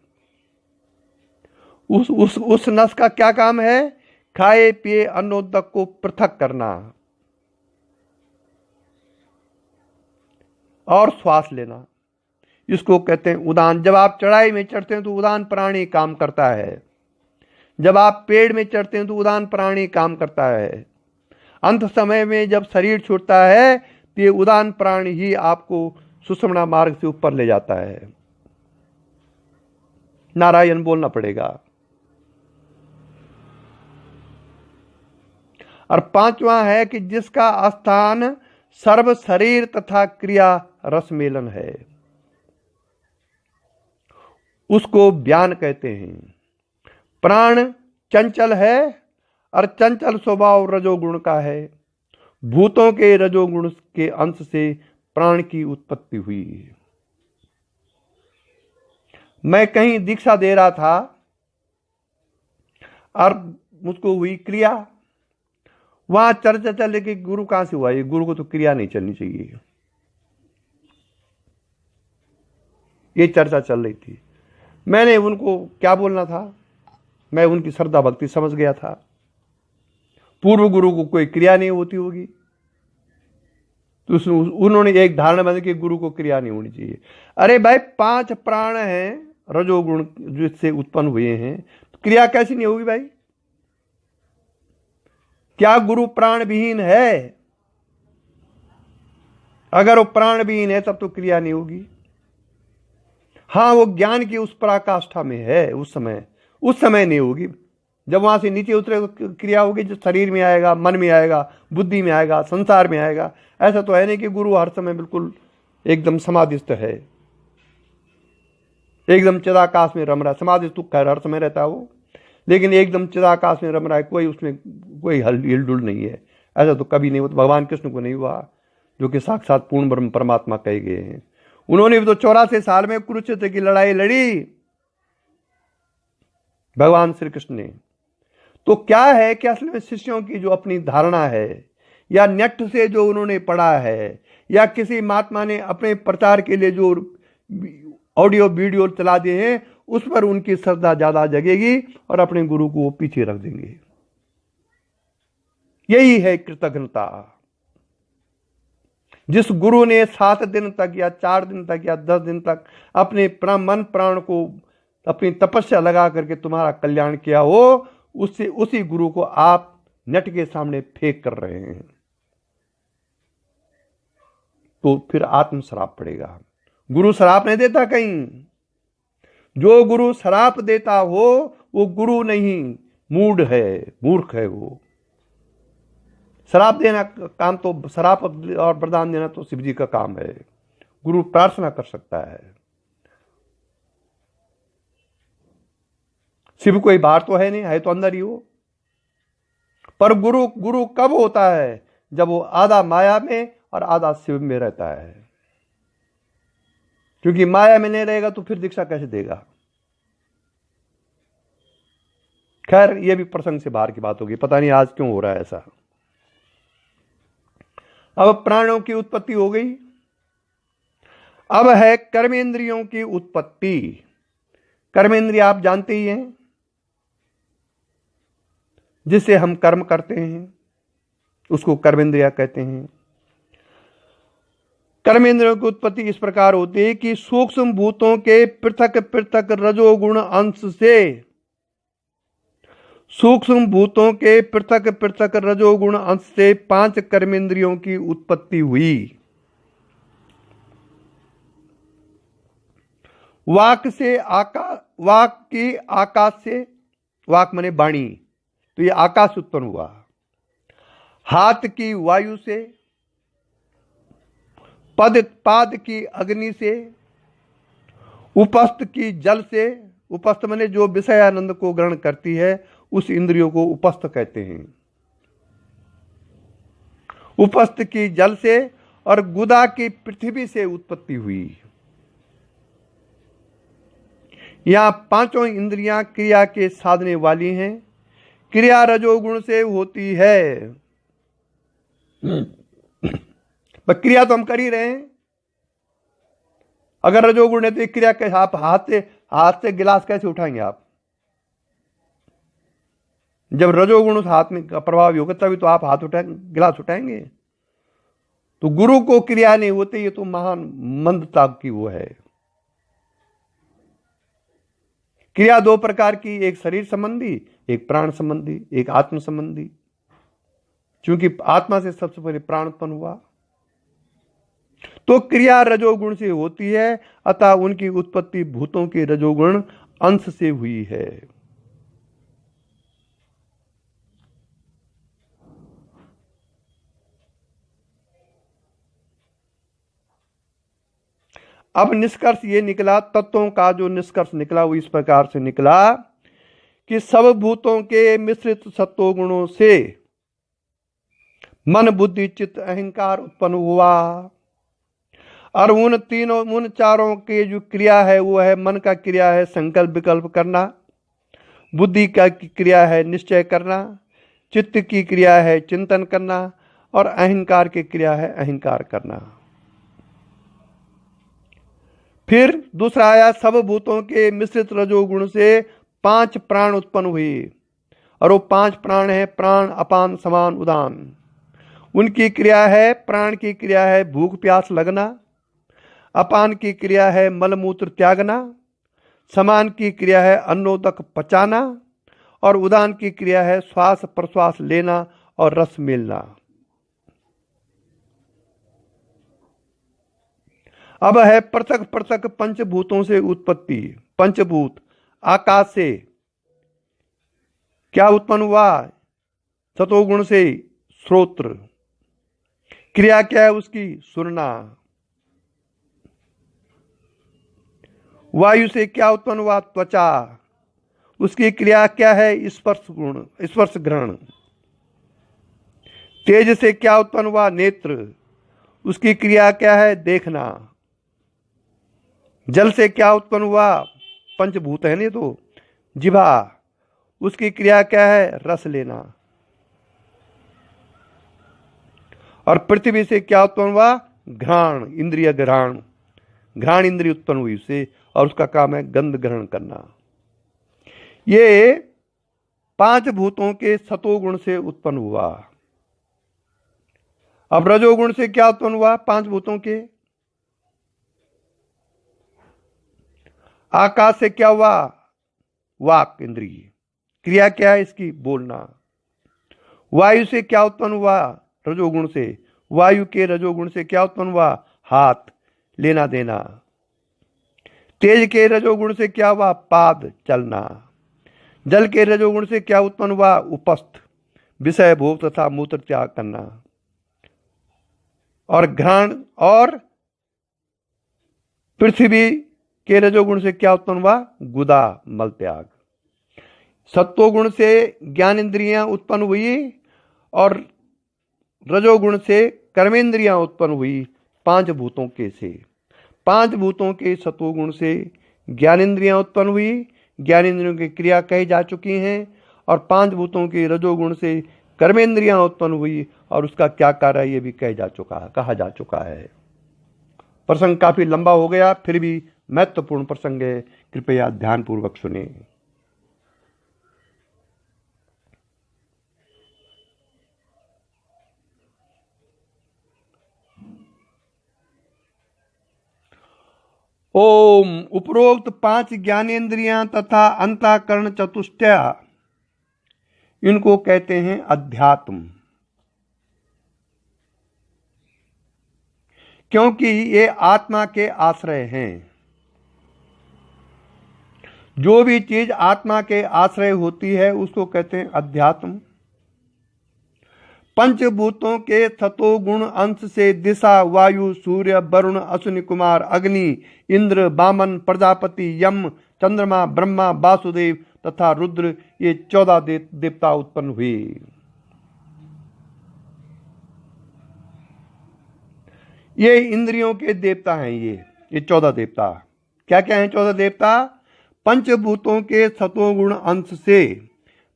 उस नस का क्या काम है? खाए पिए अन्नोदक को पृथक करना और श्वास लेना, इसको कहते हैं उदान। जब आप चढ़ाई में चढ़ते हैं तो उदान प्राणी काम करता है। जब आप पेड़ में चढ़ते हैं तो उदान प्राणी काम करता है। अंत समय में जब शरीर छूटता है तो ये उदान प्राणी ही आपको सुषुम्ना मार्ग से ऊपर ले जाता है। नारायण बोलना पड़ेगा। और 5वां है कि जिसका स्थान सर्व शरीर तथा क्रिया रस मेलन है, उसको ज्ञान कहते हैं। प्राण चंचल है और चंचल स्वभाव रजोगुण का है। भूतों के रजोगुण के अंश से प्राण की उत्पत्ति हुई। मैं कहीं दीक्षा दे रहा था और मुझको हुई क्रिया, वहां चर्चा चल रही कि गुरु कहां से हुआ, ये गुरु को तो क्रिया नहीं चलनी चाहिए, ये चर्चा चल रही थी। मैंने उनको क्या बोलना था, मैं उनकी श्रद्धा भक्ति समझ गया था। पूर्व गुरु को कोई क्रिया नहीं होती होगी, तो उन्होंने एक धारणा बना कि गुरु को क्रिया नहीं होनी चाहिए। अरे भाई, 5 प्राण हैं रजोगुण जिससे उत्पन्न हुए हैं, तो क्रिया कैसी नहीं होगी भाई? क्या गुरु प्राण विहीन है? अगर वो प्राण विहीन है तब तो क्रिया नहीं होगी। हाँ, वो ज्ञान की उस पराकाष्ठा में है, उस समय नहीं होगी। जब वहां से नीचे उतरे तो क्रिया होगी, जो शरीर में आएगा, मन में आएगा, बुद्धि में आएगा, संसार में आएगा। ऐसा तो है नहीं कि गुरु हर समय बिल्कुल एकदम समाधिस्थ है, एकदम चिदाकाश में रम रहा है। समाधिस्थ खैर हर समय रहता है वो, लेकिन एकदम चिदाकाश में रम रहा है, कोई उसमें कोई हिलडुल नहीं है। ऐसा तो कभी नहीं हुआ, तो भगवान कृष्ण को नहीं हुआ, जो कि साक्षात पूर्ण ब्रह्म परमात्मा कहे गए हैं। उन्होंने भी तो 84 साल में कुरुक्षेत्र की लड़ाई लड़ी, भगवान श्री कृष्ण ने। तो क्या है कि असल में शिष्यों की जो अपनी धारणा है, या नेट से जो उन्होंने पढ़ा है, या किसी महात्मा ने अपने प्रचार के लिए जो ऑडियो वीडियो चला दिए हैं, उस पर उनकी श्रद्धा ज्यादा जगेगी और अपने गुरु को वो पीछे रख देंगे। यही है कृतज्ञता। जिस गुरु ने 7 दिन तक या 4 दिन तक या 10 दिन तक अपने मन प्राण को अपनी तपस्या लगा करके तुम्हारा कल्याण किया हो, उसी गुरु को आप नेट के सामने फेंक कर रहे हैं, तो फिर आत्म श्राप पड़ेगा। गुरु श्राप नहीं देता कहीं। जो गुरु श्राप देता हो वो गुरु नहीं, मूढ़ है, मूर्ख है वो। श्राप देना काम तो, श्राप और वरदान देना तो शिव जी का काम है। गुरु प्रार्थना कर सकता है। शिव कोई बाहर तो है नहीं, है तो अंदर ही हो। पर गुरु कब होता है? जब वो आधा माया में और आधा शिव में रहता है। क्योंकि माया में नहीं रहेगा तो फिर दीक्षा कैसे देगा? खैर, ये भी प्रसंग से बाहर की बात होगी, पता नहीं आज क्यों हो रहा है ऐसा। अब प्राणों की उत्पत्ति हो गई। अब है कर्मेंद्रियों की उत्पत्ति। कर्मेंद्रिय आप जानते ही हैं, जिससे हम कर्म करते हैं, उसको कर्मेंद्रिय कहते हैं। कर्मेंद्रियों की उत्पत्ति इस प्रकार होती है कि सूक्ष्म भूतों के पृथक पृथक रजोगुण अंश से, सूक्ष्म भूतों के पृथक पृथक रजोगुण अंश से 5 कर्मेंद्रियों की उत्पत्ति हुई। वाक से आकाश, वाक की आकाश से, वाक माने वाणी, तो ये आकाश उत्पन्न हुआ। हाथ की वायु से, पाद की अग्नि से, उपस्थ की जल से, उपस्थ माने जो विषय आनंद को ग्रहण करती है, उस इंद्रियों को उपस्थ कहते हैं। उपस्थ की जल से और गुदा की पृथ्वी से उत्पत्ति हुई। यहां 5 इंद्रियां क्रिया के साधने वाली हैं। क्रिया रजोगुण से होती है। पर क्रिया तो हम कर ही रहे हैं। अगर रजोगुण है तो क्रिया कैसे? आप हाथ से गिलास कैसे उठाएंगे आप? जब रजोगुण उस हाथ में प्रभावी होगा तभी तो आप हाथ उठाएंगे, गिलास उठाएंगे। तो गुरु को क्रिया नहीं होती, ये तो महान मंदता की वो है। क्रिया 2 प्रकार की, एक शरीर संबंधी, एक प्राण संबंधी, एक आत्म संबंधी। क्योंकि आत्मा से सबसे पहले प्राण उत्पन्न हुआ, तो क्रिया रजोगुण से होती है, अतः उनकी उत्पत्ति भूतों के रजोगुण अंश से हुई है। अब निष्कर्ष ये निकला, तत्वों का जो निष्कर्ष निकला वो इस प्रकार से निकला कि सब भूतों के मिश्रित सत्व गुणों से मन बुद्धि चित्त अहंकार उत्पन्न हुआ। और उन चारों के जो क्रिया है वो है, मन का क्रिया है संकल्प विकल्प करना, बुद्धि का क्रिया है निश्चय करना, चित्त की क्रिया है चिंतन करना, और अहंकार की क्रिया है अहंकार करना। फिर दूसरा आया, सब भूतों के मिश्रित रजोगुण से 5 प्राण उत्पन्न हुए। और वो 5 प्राण है प्राण अपान समान उदान। उनकी क्रिया है, प्राण की क्रिया है भूख प्यास लगना, अपान की क्रिया है मलमूत्र त्यागना, समान की क्रिया है अन्नोदक पचाना, और उदान की क्रिया है श्वास प्रश्वास लेना और रस मिलना। अब है पृथक पृथक पंचभूतों से उत्पत्ति। पंचभूत आकाश से क्या उत्पन्न हुआ? सतोगुण से श्रोत्र। क्रिया क्या है उसकी? सुनना। वायु से क्या उत्पन्न हुआ? त्वचा। उसकी क्रिया क्या है? स्पर्श गुण, स्पर्श ग्रहण। तेज से क्या उत्पन्न हुआ? नेत्र। उसकी क्रिया क्या है? देखना। जल से क्या उत्पन्न हुआ? पंचभूत है नहीं तो जिभा। उसकी क्रिया क्या है? रस लेना। और पृथ्वी से क्या उत्पन्न हुआ? घ्राण, इंद्रिय घ्राण। घ्राण इंद्रिय उत्पन्न हुई उससे, और उसका काम है गंध ग्रहण करना। ये 5 भूतों के सतोगुण से उत्पन्न हुआ। अब रजोगुण से क्या उत्पन्न हुआ? 5 भूतों के। आकाश से क्या हुआ? वाक इंद्रिय। क्रिया क्या है इसकी? बोलना। वायु से क्या उत्पन्न हुआ? रजोगुण से। वायु के रजोगुण से क्या उत्पन्न हुआ? हाथ, लेना देना। तेज के रजोगुण से क्या हुआ? पाद, चलना। जल के रजोगुण से क्या उत्पन्न हुआ? उपस्थ, विषय भोग तथा मूत्र त्याग करना। और घ्राण और पृथ्वी के रजोगुण से क्या उत्पन्न हुआ? गुदा, मल त्याग। सत्वगुण से ज्ञानेन्द्रियां उत्पन्न हुई, और रजोगुण से कर्मेंद्रियां उत्पन्न हुई 5 भूतों के से। 5 भूतों के सत्वगुण से ज्ञानेन्द्रियां उत्पन्न हुई, ज्ञानेन्द्रियों की क्रिया कही जा चुकी हैं। और 5 भूतों के रजोगुण से कर्मेंद्रियां उत्पन्न हुई, और उसका क्या कार्य है ये भी कहा जा चुका है। प्रसंग काफी लंबा हो गया, फिर भी महत्वपूर्ण प्रसंग है, कृपया ध्यानपूर्वक सुने। ओम। उपरोक्त 5 ज्ञानेन्द्रियां तथा अंतःकरण चतुष्टया, इनको कहते हैं अध्यात्म। क्योंकि ये आत्मा के आश्रय हैं। जो भी चीज आत्मा के आश्रय होती है उसको कहते हैं अध्यात्म। पंचभूतों के सतोगुण अंश से दिशा, वायु, सूर्य, वरुण, अश्विनी कुमार, अग्नि, इंद्र, वामन, प्रजापति, यम, चंद्रमा, ब्रह्मा, वासुदेव तथा रुद्र, ये 14 देवता उत्पन्न हुए। ये इंद्रियों के देवता हैं। ये 14 देवता क्या क्या हैं? 14 देवता पंचभूतों के सतोगुण अंश से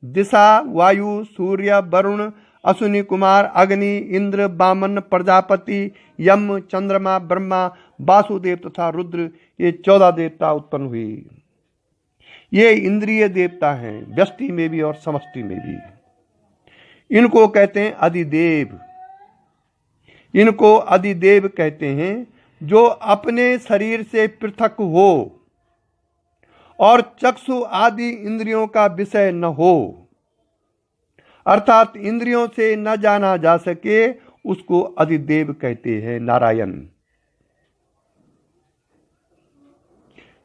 दिशा, वायु, सूर्य, वरुण, अश्विनी कुमार, अग्नि, इंद्र, वामन, प्रजापति, यम, चंद्रमा, ब्रह्मा, वासुदेव तथा रुद्र, ये 14 देवता उत्पन्न हुए। ये इंद्रिय देवता हैं, व्यष्टि में भी और समष्टि में भी। इनको कहते हैं अधिदेव। इनको अधिदेव कहते हैं, जो अपने शरीर से पृथक हो और चक्षु आदि इंद्रियों का विषय न हो, अर्थात इंद्रियों से न जाना जा सके, उसको अधिदेव कहते हैं। नारायण।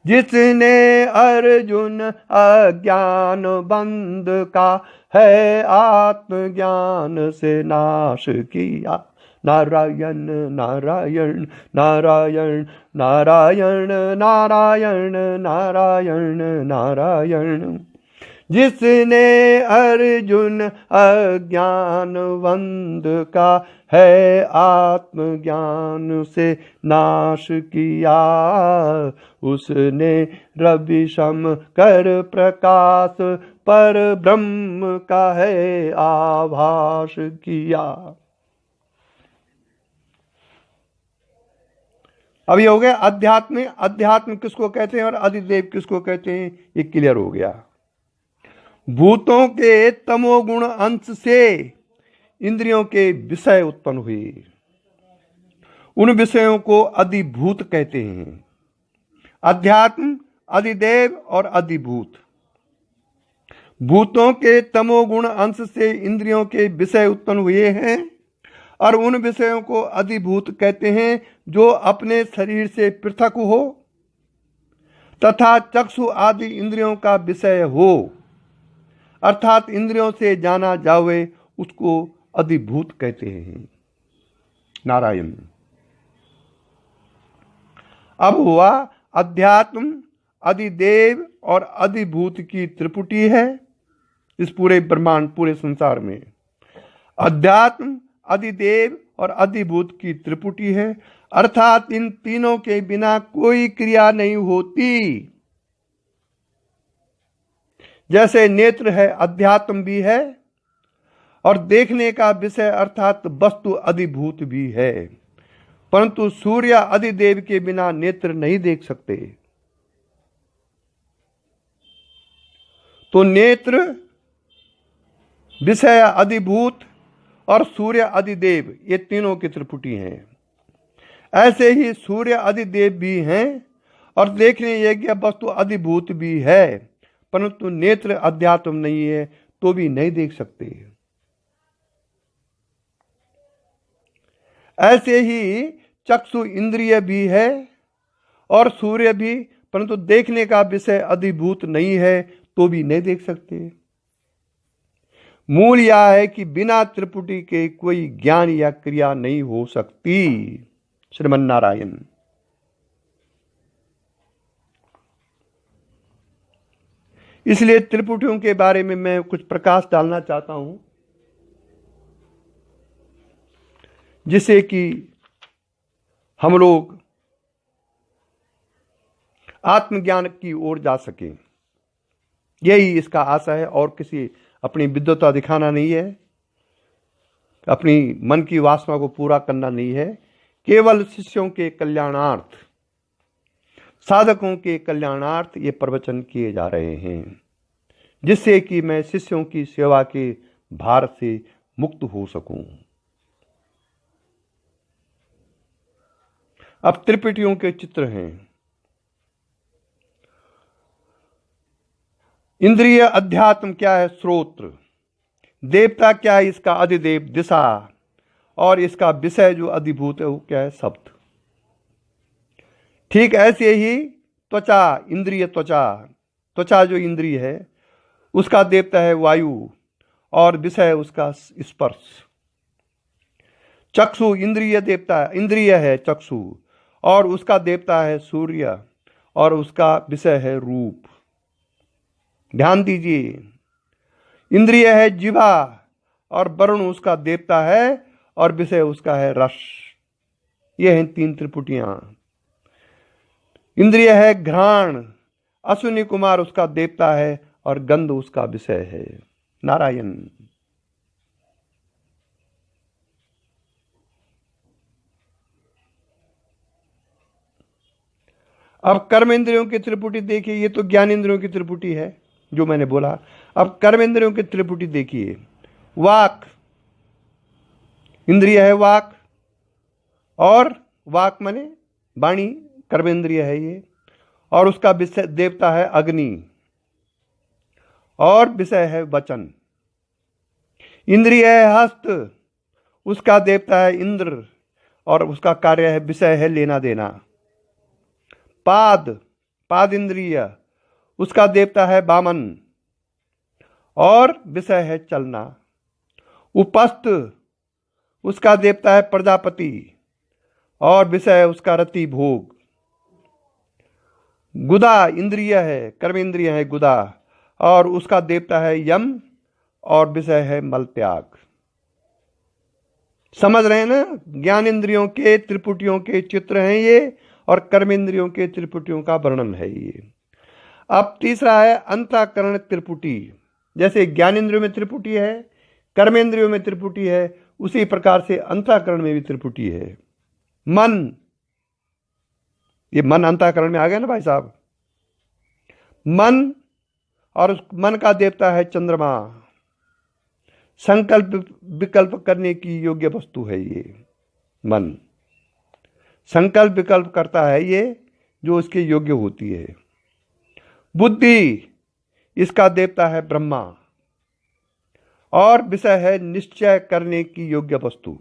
जिसने अर्जुन अज्ञान बंध का है आत्मज्ञान से नाश किया, नारायण नारायण नारायण नारायण नारायण नारायण नारायण। जिसने अर्जुन अज्ञानवंद का है आत्मज्ञान से नाश किया, उसने रवि सम कर प्रकाश पर ब्रह्म का है आभास किया। अब ये हो गया अध्यात्म। अध्यात्म किसको कहते हैं और अधिदेव किसको कहते हैं, ये क्लियर हो गया। भूतों के तमोगुण अंश से इंद्रियों के विषय उत्पन्न हुए, उन विषयों को अधिभूत कहते हैं। अध्यात्म, अधिदेव और अधिभूत। भूतों के तमोगुण अंश से इंद्रियों के विषय उत्पन्न हुए हैं और उन विषयों को अधिभूत कहते हैं जो अपने शरीर से पृथक हो तथा चक्षु आदि इंद्रियों का विषय हो, अर्थात इंद्रियों से जाना जावे, उसको अधिभूत कहते हैं। नारायण। अब हुआ अध्यात्म, अधिदेव और अधिभूत की त्रिपुटी है इस पूरे ब्रह्मांड, पूरे संसार में। अध्यात्म, अधिदेव और अधिभूत की त्रिपुटी है, अर्थात इन तीनों के बिना कोई क्रिया नहीं होती। जैसे नेत्र है, अध्यात्म भी है और देखने का विषय अर्थात वस्तु अधिभूत भी है, परंतु सूर्य अधिदेव के बिना नेत्र नहीं देख सकते। तो नेत्र, विषय अधिभूत और सूर्य अधिदेव, ये तीनों की त्रिपुटी हैं। ऐसे ही सूर्य अधिदेव भी हैं और देखने योग्य वस्तु अधिभूत भी है, परंतु नेत्र अध्यात्म नहीं है तो भी नहीं देख सकते। ऐसे ही चक्षु इंद्रिय भी है और सूर्य भी, परंतु देखने का विषय अधिभूत नहीं है तो भी नहीं देख सकते। मूल यह है कि बिना त्रिपुटी के कोई ज्ञान या क्रिया नहीं हो सकती। श्रीमन नारायण। इसलिए त्रिपुटियों के बारे में मैं कुछ प्रकाश डालना चाहता हूं, जिससे कि हम लोग आत्मज्ञान की ओर जा सकें। यही इसका आशा है और किसी अपनी विद्वता दिखाना नहीं है, अपनी मन की वासना को पूरा करना नहीं है। केवल शिष्यों के कल्याणार्थ, साधकों के कल्याणार्थ ये प्रवचन किए जा रहे हैं, जिससे कि मैं शिष्यों की सेवा के भार से मुक्त हो सकूं। अब त्रिपुटियों के चित्र हैं। इंद्रिय अध्यात्म क्या है, श्रोत्र। देवता क्या है, इसका अधिदेव दिशा, और इसका विषय जो अधिभूत है वो क्या है, शब्द। ठीक ऐसे ही त्वचा, इंद्रिय त्वचा, त्वचा जो इंद्रिय है उसका देवता है वायु और विषय उसका स्पर्श। चक्षु इंद्रिय देवता, इंद्रिय है चक्षु और उसका देवता है सूर्य और उसका विषय है रूप। ध्यान दीजिए, इंद्रिय है जिह्वा और वरुण उसका देवता है और विषय उसका है रस। ये हैं तीन त्रिपुटियां। इंद्रिय है घ्राण, अश्विनी कुमार उसका देवता है और गंध उसका विषय है। नारायण। अब कर्म इंद्रियों की त्रिपुटी देखिए, ये तो ज्ञान इंद्रियों की त्रिपुटी है जो मैंने बोला। अब कर्म इंद्रियों की त्रिपुटी देखिए। वाक इंद्रिय है, वाक, और वाक माने वाणी, कर्म इंद्रिय है ये, और उसका विषय देवता है अग्नि और विषय है वचन। इंद्रिय है हस्त, उसका देवता है इंद्र और उसका कार्य है, विषय है लेना देना। पाद, पाद इंद्रिय, उसका देवता है वामन और विषय है चलना। उपस्थ, उसका देवता है प्रजापति और विषय है उसका रति भोग। गुदा इंद्रिय है, कर्म इंद्रिय है गुदा, और उसका देवता है यम और विषय है मल त्याग। समझ रहे हैं ना? ज्ञान इंद्रियों के त्रिपुटियों के चित्र हैं ये, और कर्म इंद्रियों के त्रिपुटियों का वर्णन है ये। अब तीसरा है अंतःकरण त्रिपुटी। जैसे ज्ञान इंद्रियों में त्रिपुटी है, कर्म इंद्रियों में त्रिपुटी है, उसी प्रकार से अंतःकरण में भी त्रिपुटी है। मन, ये मन अंतःकरण में आ गया ना भाई साहब। मन, और उस मन का देवता है चंद्रमा। संकल्प विकल्प करने की योग्य वस्तु है ये मन। संकल्प विकल्प करता है ये जो इसके योग्य होती है। बुद्धि, इसका देवता है ब्रह्मा और विषय है निश्चय करने की योग्य वस्तु।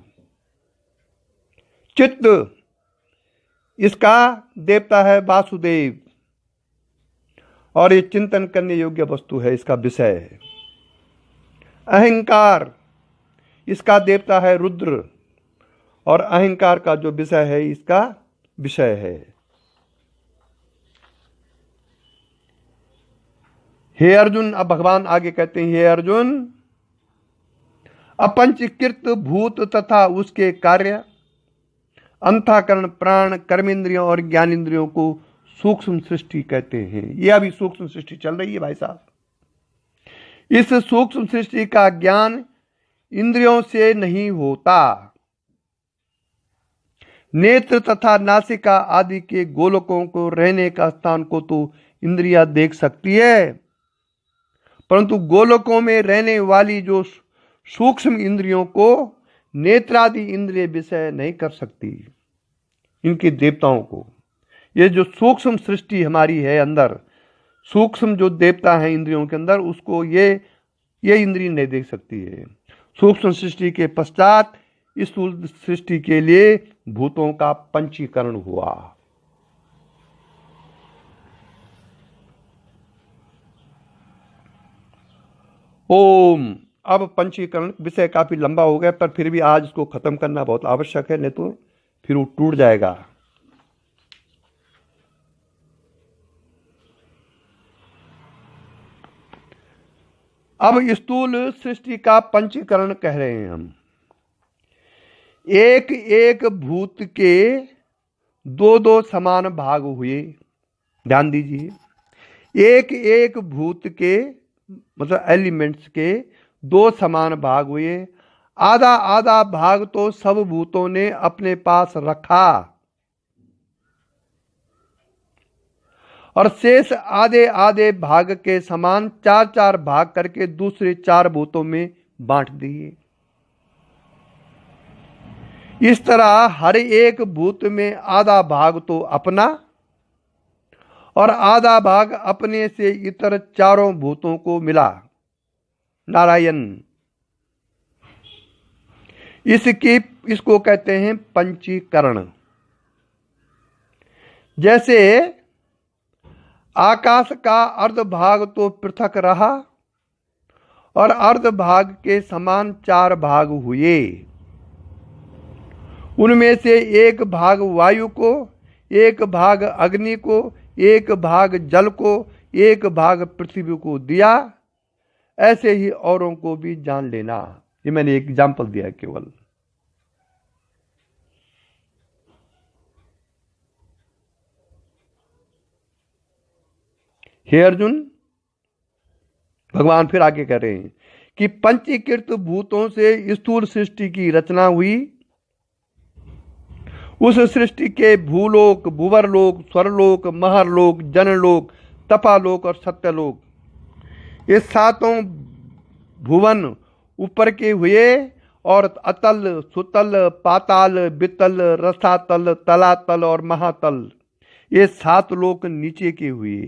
चित्त, इसका देवता है वासुदेव और ये चिंतन करने योग्य वस्तु है, इसका विषय है। अहंकार, इसका देवता है रुद्र और अहंकार का जो विषय है इसका विषय है। हे अर्जुन, अब भगवान आगे कहते हैं, हे अर्जुन, अपंचीकृत भूत तथा उसके कार्य, अंतःकरण, प्राण, कर्मेंद्रियों और ज्ञानेंद्रियों को सूक्ष्म सृष्टि कहते हैं। यह अभी सूक्ष्म सृष्टि चल रही है भाई साहब। इस सूक्ष्म सृष्टि का ज्ञान इंद्रियों से नहीं होता। नेत्र तथा नासिका आदि के गोलकों को रहने का स्थान को तो इंद्रियां देख सकती है, परंतु गोलकों में रहने वाली जो सूक्ष्म इंद्रियों को नेत्रादि इंद्रिय विषय नहीं कर सकती, इनके देवताओं को। ये जो सूक्ष्म सृष्टि हमारी है अंदर, सूक्ष्म जो देवता है इंद्रियों के अंदर, उसको ये इंद्रिय नहीं देख सकती है। सूक्ष्म सृष्टि के पश्चात इस स्थूल सृष्टि के लिए भूतों का पंचीकरण हुआ। ओम। अब पंचीकरण विषय काफी लंबा हो गया, पर फिर भी आज इसको खत्म करना बहुत आवश्यक है, नहीं तो फिर वो टूट जाएगा। अब स्थूल सृष्टि का पंचीकरण कह रहे हैं हम। एक एक भूत के दो दो समान भाग हुए। ध्यान दीजिए, एक एक भूत के मतलब एलिमेंट्स के दो समान भाग हुए। आधा आधा भाग तो सब भूतों ने अपने पास रखा और शेष आधे आधे भाग के समान चार चार भाग करके दूसरे चार भूतों में बांट दिए। इस तरह हर एक भूत में आधा भाग तो अपना और आधा भाग अपने से इतर चारों भूतों को मिला। नारायण, इसको कहते हैं पंचीकरण। जैसे आकाश का अर्ध भाग तो पृथक रहा और अर्ध भाग के समान चार भाग हुए। उनमें से एक भाग वायु को, एक भाग अग्नि को, एक भाग जल को, एक भाग पृथ्वी को दिया। ऐसे ही औरों को भी जान लेना। ये मैंने एक एग्जाम्पल दिया केवल। हे अर्जुन, भगवान फिर आगे कह रहे हैं कि पंचीकृत भूतों से स्थूल सृष्टि की रचना हुई। उस सृष्टि के भूलोक, भुवरलोक, स्वरलोक, महरलोक, जनलोक, तपालोक और सत्यलोक, ये सातों भुवन ऊपर के हुए और अतल, सुतल, पाताल, बितल, रसातल, तलातल और महातल, ये सात लोक नीचे के हुए।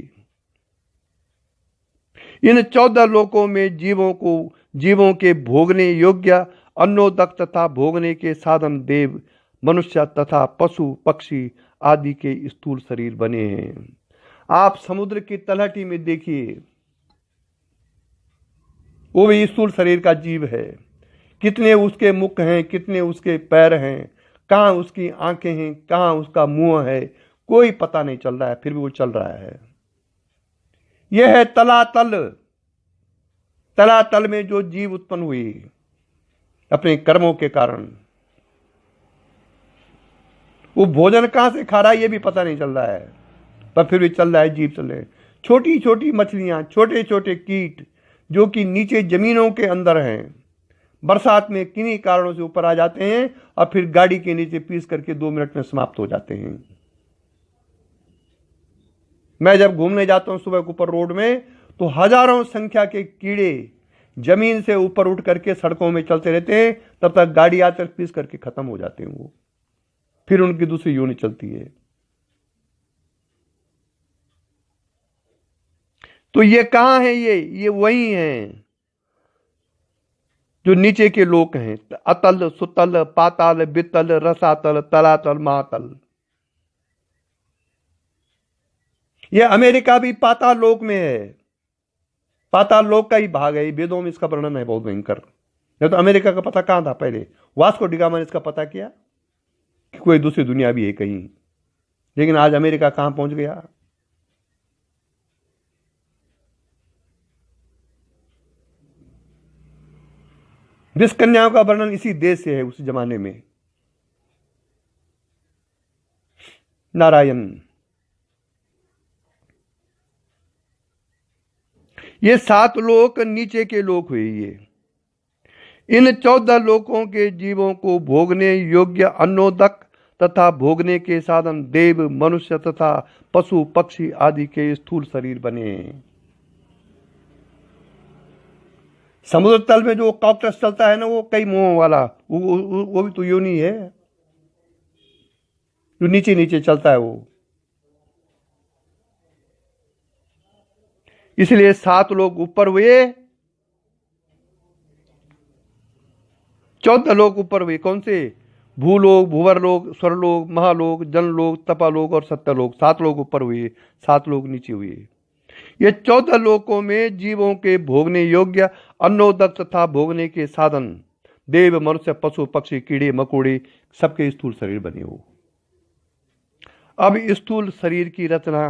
इन 14 लोकों में जीवों के भोगने योग्य अन्नोदक तथा भोगने के साधन देव, मनुष्य तथा पशु पक्षी आदि के स्थूल शरीर बने हैं। आप समुद्र की तलहटी में देखिए, वो भी स्थूल शरीर का जीव है, कितने उसके मुख हैं, कितने उसके पैर हैं, कहाँ उसकी आंखें हैं, कहाँ उसका मुंह है, कोई पता नहीं चल रहा है, फिर भी वो चल रहा है। यह है तलातल। तलातल में जो जीव उत्पन्न हुई अपने कर्मों के कारण, वो भोजन कहां से खा रहा है ये भी पता नहीं चल रहा है, पर फिर भी चल रहा है, जीव चल रहे हैं। छोटी छोटी मछलियां, छोटे छोटे कीट जो कि नीचे जमीनों के अंदर हैं, बरसात में किन्हीं कारणों से ऊपर आ जाते हैं और फिर गाड़ी के नीचे पीस करके 2 मिनट में समाप्त हो जाते हैं। मैं जब घूमने जाता हूं सुबह के ऊपर रोड में, तो हजारों संख्या के कीड़े जमीन से ऊपर उठ करके सड़कों में चलते रहते हैं, तब तक गाड़ी आकर पीस करके खत्म हो जाते हैं। वो फिर उनकी दूसरी योनि चलती है। तो ये कहां है? ये वही हैं जो नीचे के लोक हैं। अतल, सुतल, पाताल, बितल, रसातल, तलातल, महातल। ये अमेरिका भी पाताल लोक में है, पाताल लोक का ही भाग है। वेदों में इसका वर्णन है बहुत भयंकर। नहीं तो अमेरिका का पता कहां था पहले? वास्को डिगामा ने इसका पता किया कि कोई दूसरी दुनिया भी है कहीं, लेकिन आज अमेरिका कहां पहुंच गया। विष कन्याओं का वर्णन इसी देश से है, उस जमाने में। नारायण। ये 7 लोक नीचे के लोक हुए। ये इन 14 लोकों के जीवों को भोगने योग्य अन्नोदक तथा भोगने के साधन देव, मनुष्य तथा पशु पक्षी आदि के स्थूल शरीर बने। समुद्र तल में जो कॉकटस चलता है ना, वो कई मुंहों वाला, वो भी तो योनि है, जो नीचे नीचे चलता है वो। इसलिए 7 लोग ऊपर हुए, 14 लोग ऊपर हुए। कौन से? भूलोक, भूवरलोक, स्वर्लोक, महालोक, जनलोक, तपालोक और सत्यलोक। 7 लोग ऊपर हुए, 7 लोग नीचे हुए। ये 14 लोकों में जीवों के भोगने योग्य अन्नोदक तथा भोगने के साधन देव, मनुष्य, पशु पक्षी, कीड़े मकोड़े सबके स्थूल शरीर बने हो। अब स्थूल शरीर की रचना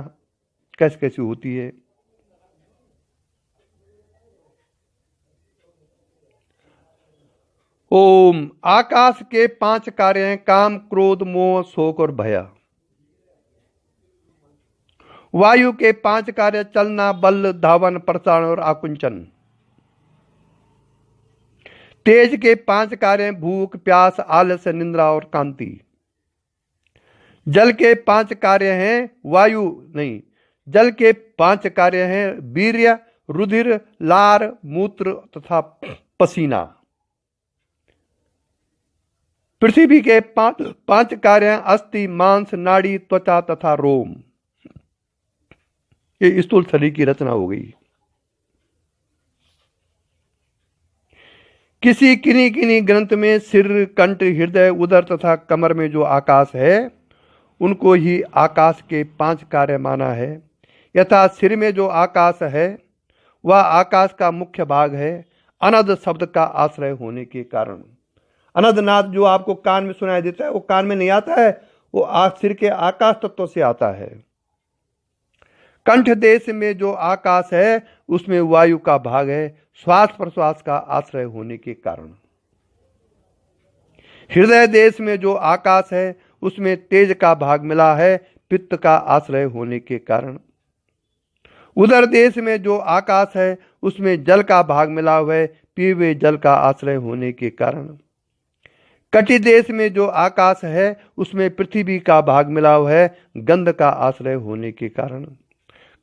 कैसे कैसे होती है? ओम। आकाश के 5 कार्य हैं: काम, क्रोध, मोह, शोक और भय। वायु के 5 कार्य: चलना, बल, धावन, प्रसारण और आकुंचन। तेज के 5 कार्य: भूख, प्यास, आलस्य, निद्रा और कांति। जल के 5 कार्य हैं जल के 5 कार्य हैं: वीर्य, रुधिर, लार, मूत्र तथा पसीना। पृथ्वी के 5 कार्य हैं: अस्थि, मांस, नाड़ी, त्वचा तथा रोम। ये स्थूल शरीर की रचना हो गई। किसी किन्हीं किन्हीं ग्रंथ में सिर, कंठ, हृदय, उदर तथा कमर में जो आकाश है उनको ही आकाश के 5 कार्य माना है। यथा सिर में जो आकाश है वह आकाश का मुख्य भाग है, अनद शब्द का आश्रय होने के कारण। अनदनाद जो आपको कान में सुनाई देता है वो कान में नहीं आता है, वो सिर के आकाश तत्व से आता है। कंठ देश में जो आकाश है उसमें वायु का भाग है, श्वास प्रश्वास का आश्रय होने के कारण। हृदय देश में जो आकाश है उसमें तेज का भाग मिला है, पित्त का आश्रय होने के कारण। उदर देश में जो आकाश है उसमें जल का भाग मिला हुआ है, पिए हुए जल का आश्रय होने के कारण। कटि देश में जो आकाश है उसमें पृथ्वी का भाग मिला हुआ है, गंध का आश्रय होने के कारण।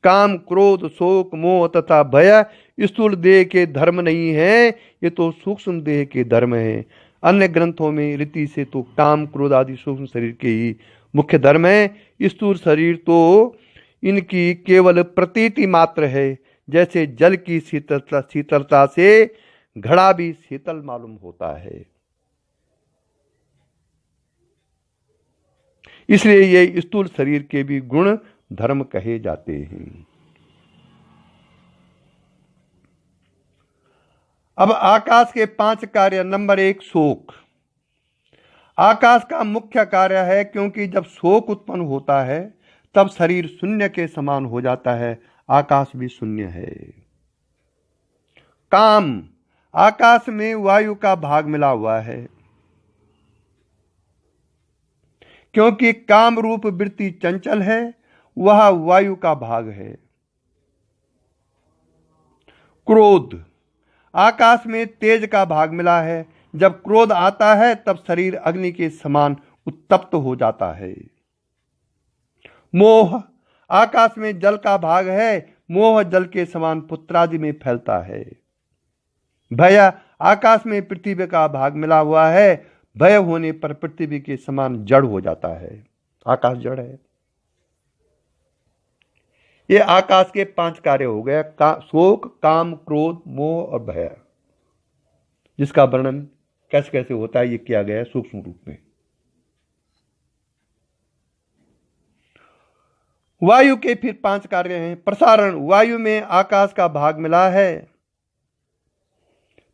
काम, क्रोध, शोक, मोह तथा भय स्थूल देह के धर्म नहीं है, ये तो सूक्ष्म देह के धर्म है। अन्य ग्रंथों में रीति से तो काम, क्रोध आदि सूक्ष्म शरीर के ही मुख्य धर्म है। स्थूल शरीर तो इनकी केवल प्रतीति मात्र है, जैसे जल की शीतलता से घड़ा भी शीतल मालूम होता है। इसलिए ये स्थूल शरीर के भी गुण धर्म कहे जाते हैं। अब आकाश के 5 कार्य। नंबर 1, शोक। आकाश का मुख्य कार्य है, क्योंकि जब शोक उत्पन्न होता है तब शरीर शून्य के समान हो जाता है। आकाश भी शून्य है। काम। आकाश में वायु का भाग मिला हुआ है, क्योंकि काम रूप वृत्ति चंचल है, वह वायु का भाग है। क्रोध। आकाश में तेज का भाग मिला है। जब क्रोध आता है तब शरीर अग्नि के समान उत्तप्त हो जाता है। मोह। आकाश में जल का भाग है। मोह जल के समान पुत्रादि में फैलता है। भय। आकाश में पृथ्वी का भाग मिला हुआ है। भय होने पर पृथ्वी के समान जड़ हो जाता है। आकाश जड़ है। ये आकाश के 5 कार्य हो गए, शोक, काम, क्रोध, मोह और भय, जिसका वर्णन कैसे कैसे होता है ये किया गया है सूक्ष्म रूप में। वायु के फिर 5 कार्य हैं। प्रसारण। वायु में आकाश का भाग मिला है।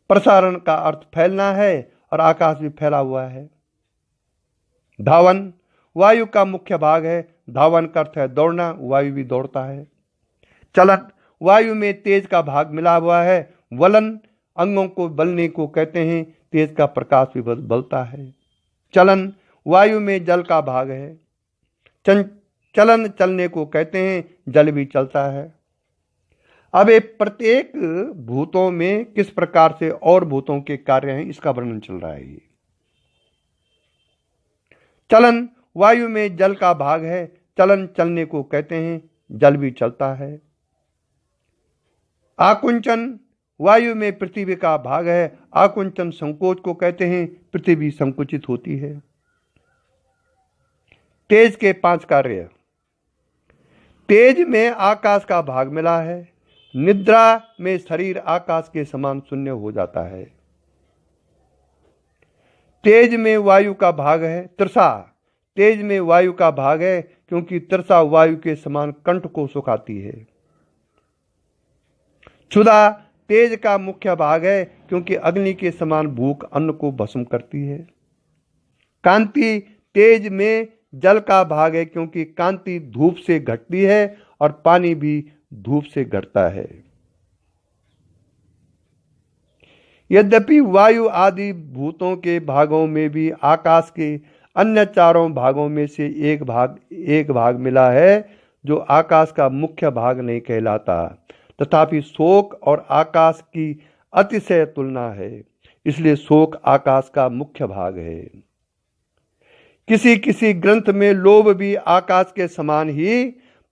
प्रसारण का अर्थ फैलना है, और आकाश भी फैला हुआ है। धावन। वायु का मुख्य भाग है। धावन का अर्थ है दौड़ना, वायु भी दौड़ता है। चलन। वायु में तेज का भाग मिला हुआ है। वलन। अंगों को बलने को कहते हैं। तेज का प्रकाश भी बलता है। चलन। वायु में जल का भाग है। चलन चलने को कहते हैं। जल भी चलता है। अब ये प्रत्येक भूतों में किस प्रकार से और भूतों के कार्य हैं, इसका वर्णन चल रहा है। चलन। वायु में जल का भाग है। चलन चलने को कहते हैं। जल भी चलता है। आकुंचन। वायु में पृथ्वी का भाग है। आकुंचन संकोच को कहते हैं। पृथ्वी संकुचित होती है। तेज के 5 कार्य। तेज में आकाश का भाग मिला है। निद्रा में शरीर आकाश के समान शून्य हो जाता है। तेज में वायु का भाग है। तृषा। तेज में वायु का भाग है, क्योंकि तृषा वायु के समान कंठ को सुखाती है। क्षुधा। तेज का मुख्य भाग है, क्योंकि अग्नि के समान भूख अन्न को भस्म करती है। कांति। तेज में जल का भाग है, क्योंकि कांति धूप से घटती है और पानी भी धूप से घटता है। यद्यपि वायु आदि भूतों के भागों में भी आकाश के अन्य 4 भागों में से एक भाग मिला है, जो आकाश का मुख्य भाग नहीं कहलाता, तथापि शोक और आकाश की अतिशय तुलना है, इसलिए शोक आकाश का मुख्य भाग है। किसी किसी ग्रंथ में लोभ भी आकाश के समान ही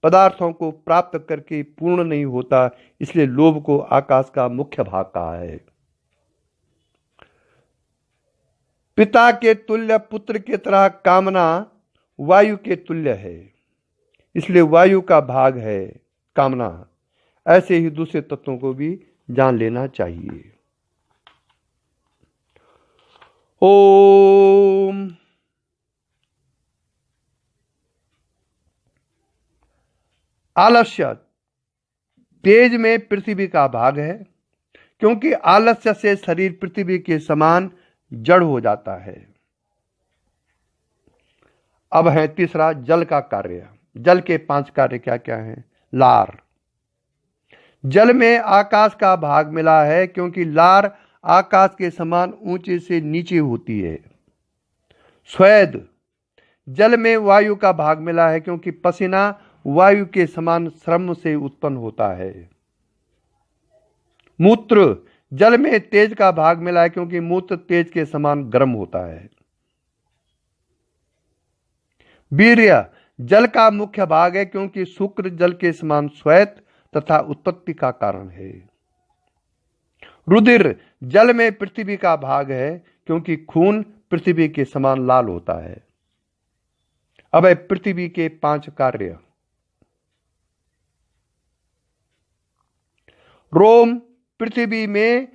पदार्थों को प्राप्त करके पूर्ण नहीं होता, इसलिए लोभ को आकाश का मुख्य भाग कहा है। पिता के तुल्य पुत्र की तरह कामना वायु के तुल्य है, इसलिए वायु का भाग है कामना। ऐसे ही दूसरे तत्वों को भी जान लेना चाहिए। ओम। आलस्य। तेज में पृथ्वी का भाग है, क्योंकि आलस्य से शरीर पृथ्वी के समान जड़ हो जाता है। अब है तीसरा जल का कार्य। जल के 5 कार्य क्या क्या हैं? लार। जल में आकाश का भाग मिला है, क्योंकि लार आकाश के समान ऊंचे से नीचे होती है। स्वेद। जल में वायु का भाग मिला है, क्योंकि पसीना वायु के समान श्रम से उत्पन्न होता है। मूत्र। जल में तेज का भाग मिला है, क्योंकि मूत्र तेज के समान गर्म होता है। वीर्य। जल का मुख्य भाग है, क्योंकि शुक्र जल के समान श्वेत तथा उत्पत्ति का कारण है। रुधिर। जल में पृथ्वी का भाग है, क्योंकि खून पृथ्वी के समान लाल होता है। अब है पृथ्वी के 5 कार्य। रोम। पृथ्वी में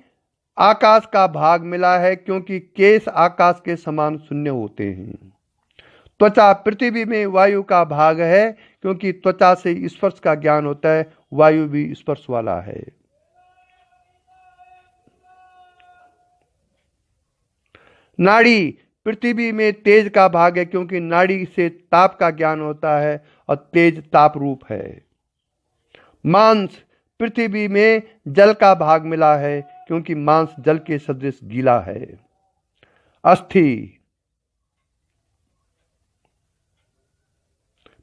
आकाश का भाग मिला है, क्योंकि केश आकाश के समान शून्य होते हैं। त्वचा। पृथ्वी में वायु का भाग है, क्योंकि त्वचा से स्पर्श का ज्ञान होता है, वायु भी स्पर्श वाला है। नाड़ी पृथ्वी में तेज का भाग है, क्योंकि नाड़ी से ताप का ज्ञान होता है और तेज ताप रूप है। मांस पृथ्वी में जल का भाग मिला है, क्योंकि मांस जल के सदृश गीला है। अस्थि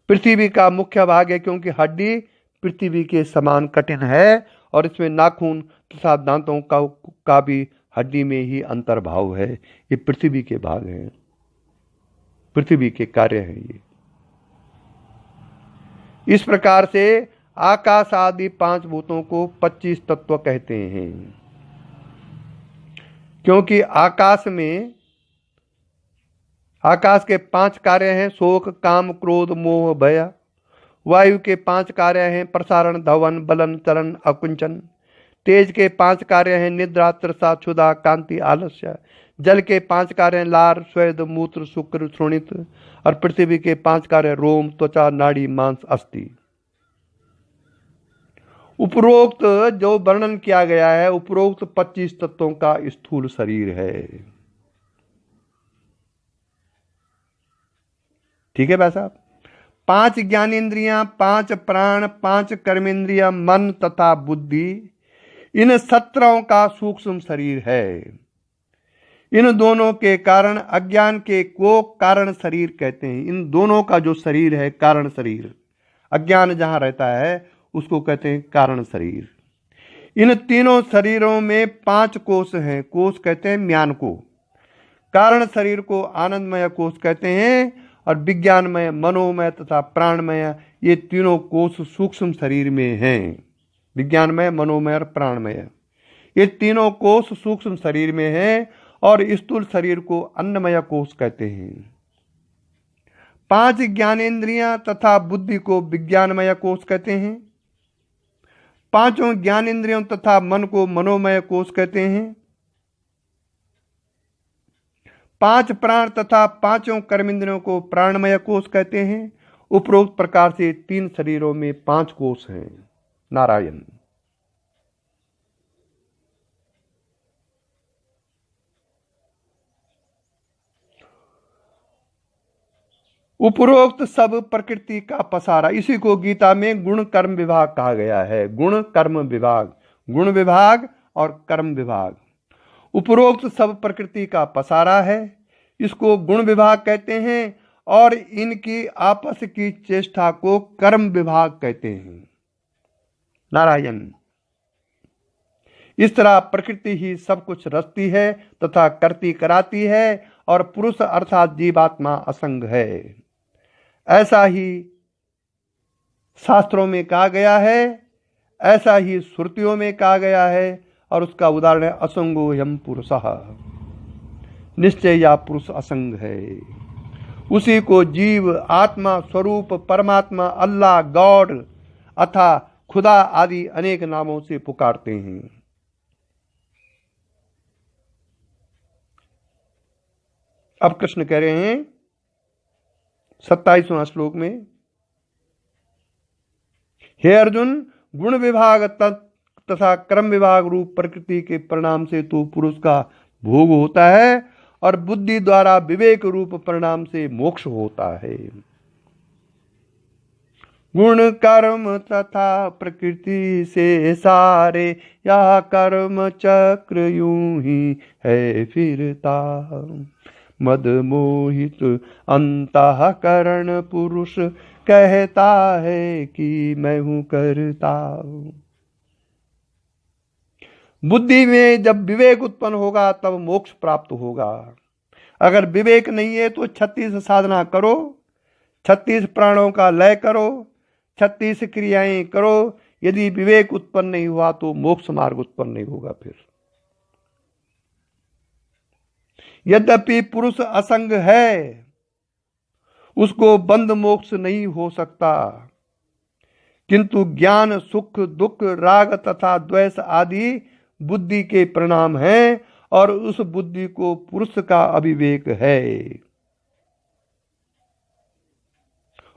पृथ्वी का मुख्य भाग है, क्योंकि हड्डी पृथ्वी के समान कठिन है और इसमें नाखून तथा दांतों का भी हड्डी में ही अंतर्भाव है। ये पृथ्वी के भाग हैं, पृथ्वी के कार्य हैं ये। इस प्रकार से आकाश आदि 5 भूतों को 25 तत्व कहते हैं, क्योंकि आकाश के 5 कार्य हैं, शोक, काम, क्रोध, मोह, भय। वायु के 5 कार्य हैं, प्रसारण, धवन, बलन, चलन, अकुंचन। तेज के 5 कार्य हैं, निद्रा, तृषा, क्षुधा, कांति, आलस्य। जल के 5 कार्य हैं, लार, स्वेद, मूत्र, शुक्र, श्रोणित। और पृथ्वी के 5 कार्य, रोम, त्वचा, नाड़ी, मांस, अस्थि। उपरोक्त जो वर्णन किया गया है, उपरोक्त 25 तत्वों का स्थूल शरीर है। ठीक है भाई साहब। 5 ज्ञानेंद्रियां, 5 प्राण, 5 कर्मेंद्रिया, मन तथा बुद्धि, इन 17 का सूक्ष्म शरीर है। इन दोनों के कारण अज्ञान के को कारण शरीर कहते हैं। इन दोनों का जो शरीर है, कारण शरीर, अज्ञान जहां रहता है उसको कहते हैं कारण शरीर। इन तीनों शरीरों में 5 कोष हैं। कोष कहते हैं म्यान को। कारण शरीर को आनंदमय कोष कहते हैं और विज्ञानमय, मनोमय तथा प्राणमय, ये तीनों कोष सूक्ष्म शरीर में हैं। विज्ञानमय, मनोमय और प्राणमय, ये तीनों कोष सूक्ष्म शरीर में हैं और स्थूल शरीर को अन्नमय कोष कहते हैं। 5 ज्ञानेंद्रियां तथा बुद्धि को विज्ञानमय कोष कहते हैं। 5 ज्ञानेंद्रियों तथा मन को मनोमय कोष कहते हैं। 5 प्राण तथा 5 कर्मेंद्रियों को प्राणमय कोष कहते हैं। उपरोक्त प्रकार से 3 शरीरों में 5 कोष हैं। नारायण। उपरोक्त सब प्रकृति का पसारा, इसी को गीता में गुण कर्म विभाग कहा गया है। गुण कर्म विभाग, गुण विभाग और कर्म विभाग। उपरोक्त सब प्रकृति का पसारा है, इसको गुण विभाग कहते हैं और इनकी आपस की चेष्टा को कर्म विभाग कहते हैं। नारायण। इस तरह प्रकृति ही सब कुछ रचती है तथा करती कराती है और पुरुष अर्थात जीवात्मा असंग है। ऐसा ही शास्त्रों में कहा गया है, ऐसा ही श्रुतियों में कहा गया है और उसका उदाहरण है असंगो यम पुरुषः। निश्चय या पुरुष असंग है, उसी को जीव, आत्मा, स्वरूप, परमात्मा, अल्लाह, गॉड अथा खुदा आदि अनेक नामों से पुकारते हैं। अब कृष्ण कह रहे हैं 27वां श्लोक में, हे अर्जुन, गुण विभाग तथा कर्म विभाग रूप प्रकृति के परिणाम से तो पुरुष का भोग होता है और बुद्धि द्वारा विवेक रूप परिणाम से मोक्ष होता है। गुण कर्म तथा प्रकृति से सारे, या कर्म चक्र यूं ही है फिरता। मद मोहित अंतःकरण पुरुष कहता है कि मैं हूं करता। बुद्धि में जब विवेक उत्पन्न होगा तब मोक्ष प्राप्त होगा। अगर विवेक नहीं है तो 36 साधना करो, 36 प्राणों का लय करो, 36 क्रियाएं करो, यदि विवेक उत्पन्न नहीं हुआ तो मोक्ष मार्ग उत्पन्न नहीं होगा। फिर यद्यपि पुरुष असंग है, उसको बंध मोक्ष नहीं हो सकता, किंतु ज्ञान, सुख, दुख, राग तथा द्वेष आदि बुद्धि के परिणाम हैं और उस बुद्धि को पुरुष का अविवेक है।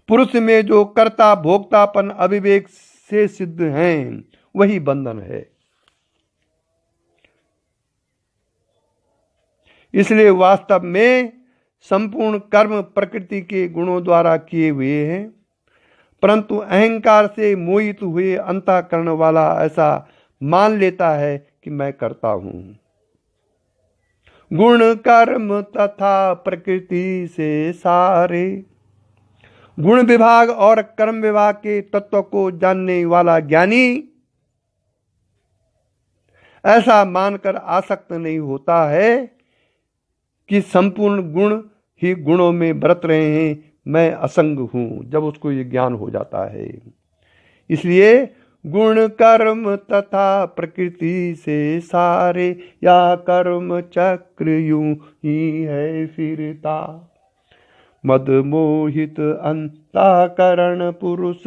पुरुष में जो कर्ता भोक्तापन अविवेक से सिद्ध हैं, वही बंधन है। इसलिए वास्तव में संपूर्ण कर्म प्रकृति के गुणों द्वारा किए हुए हैं, परंतु अहंकार से मोहित हुए अंतःकरण वाला ऐसा मान लेता है कि मैं करता हूं। गुण कर्म तथा प्रकृति से सारे, गुण विभाग और कर्म विभाग के तत्व को जानने वाला ज्ञानी ऐसा मानकर आसक्त नहीं होता है कि संपूर्ण गुण ही गुणों में बरत रहे हैं, मैं असंग हूं, जब उसको ये ज्ञान हो जाता है। इसलिए गुण कर्म तथा प्रकृति से सारे, या कर्म चक्र यूं ही है फिरता। मद मोहित अंतःकरण पुरुष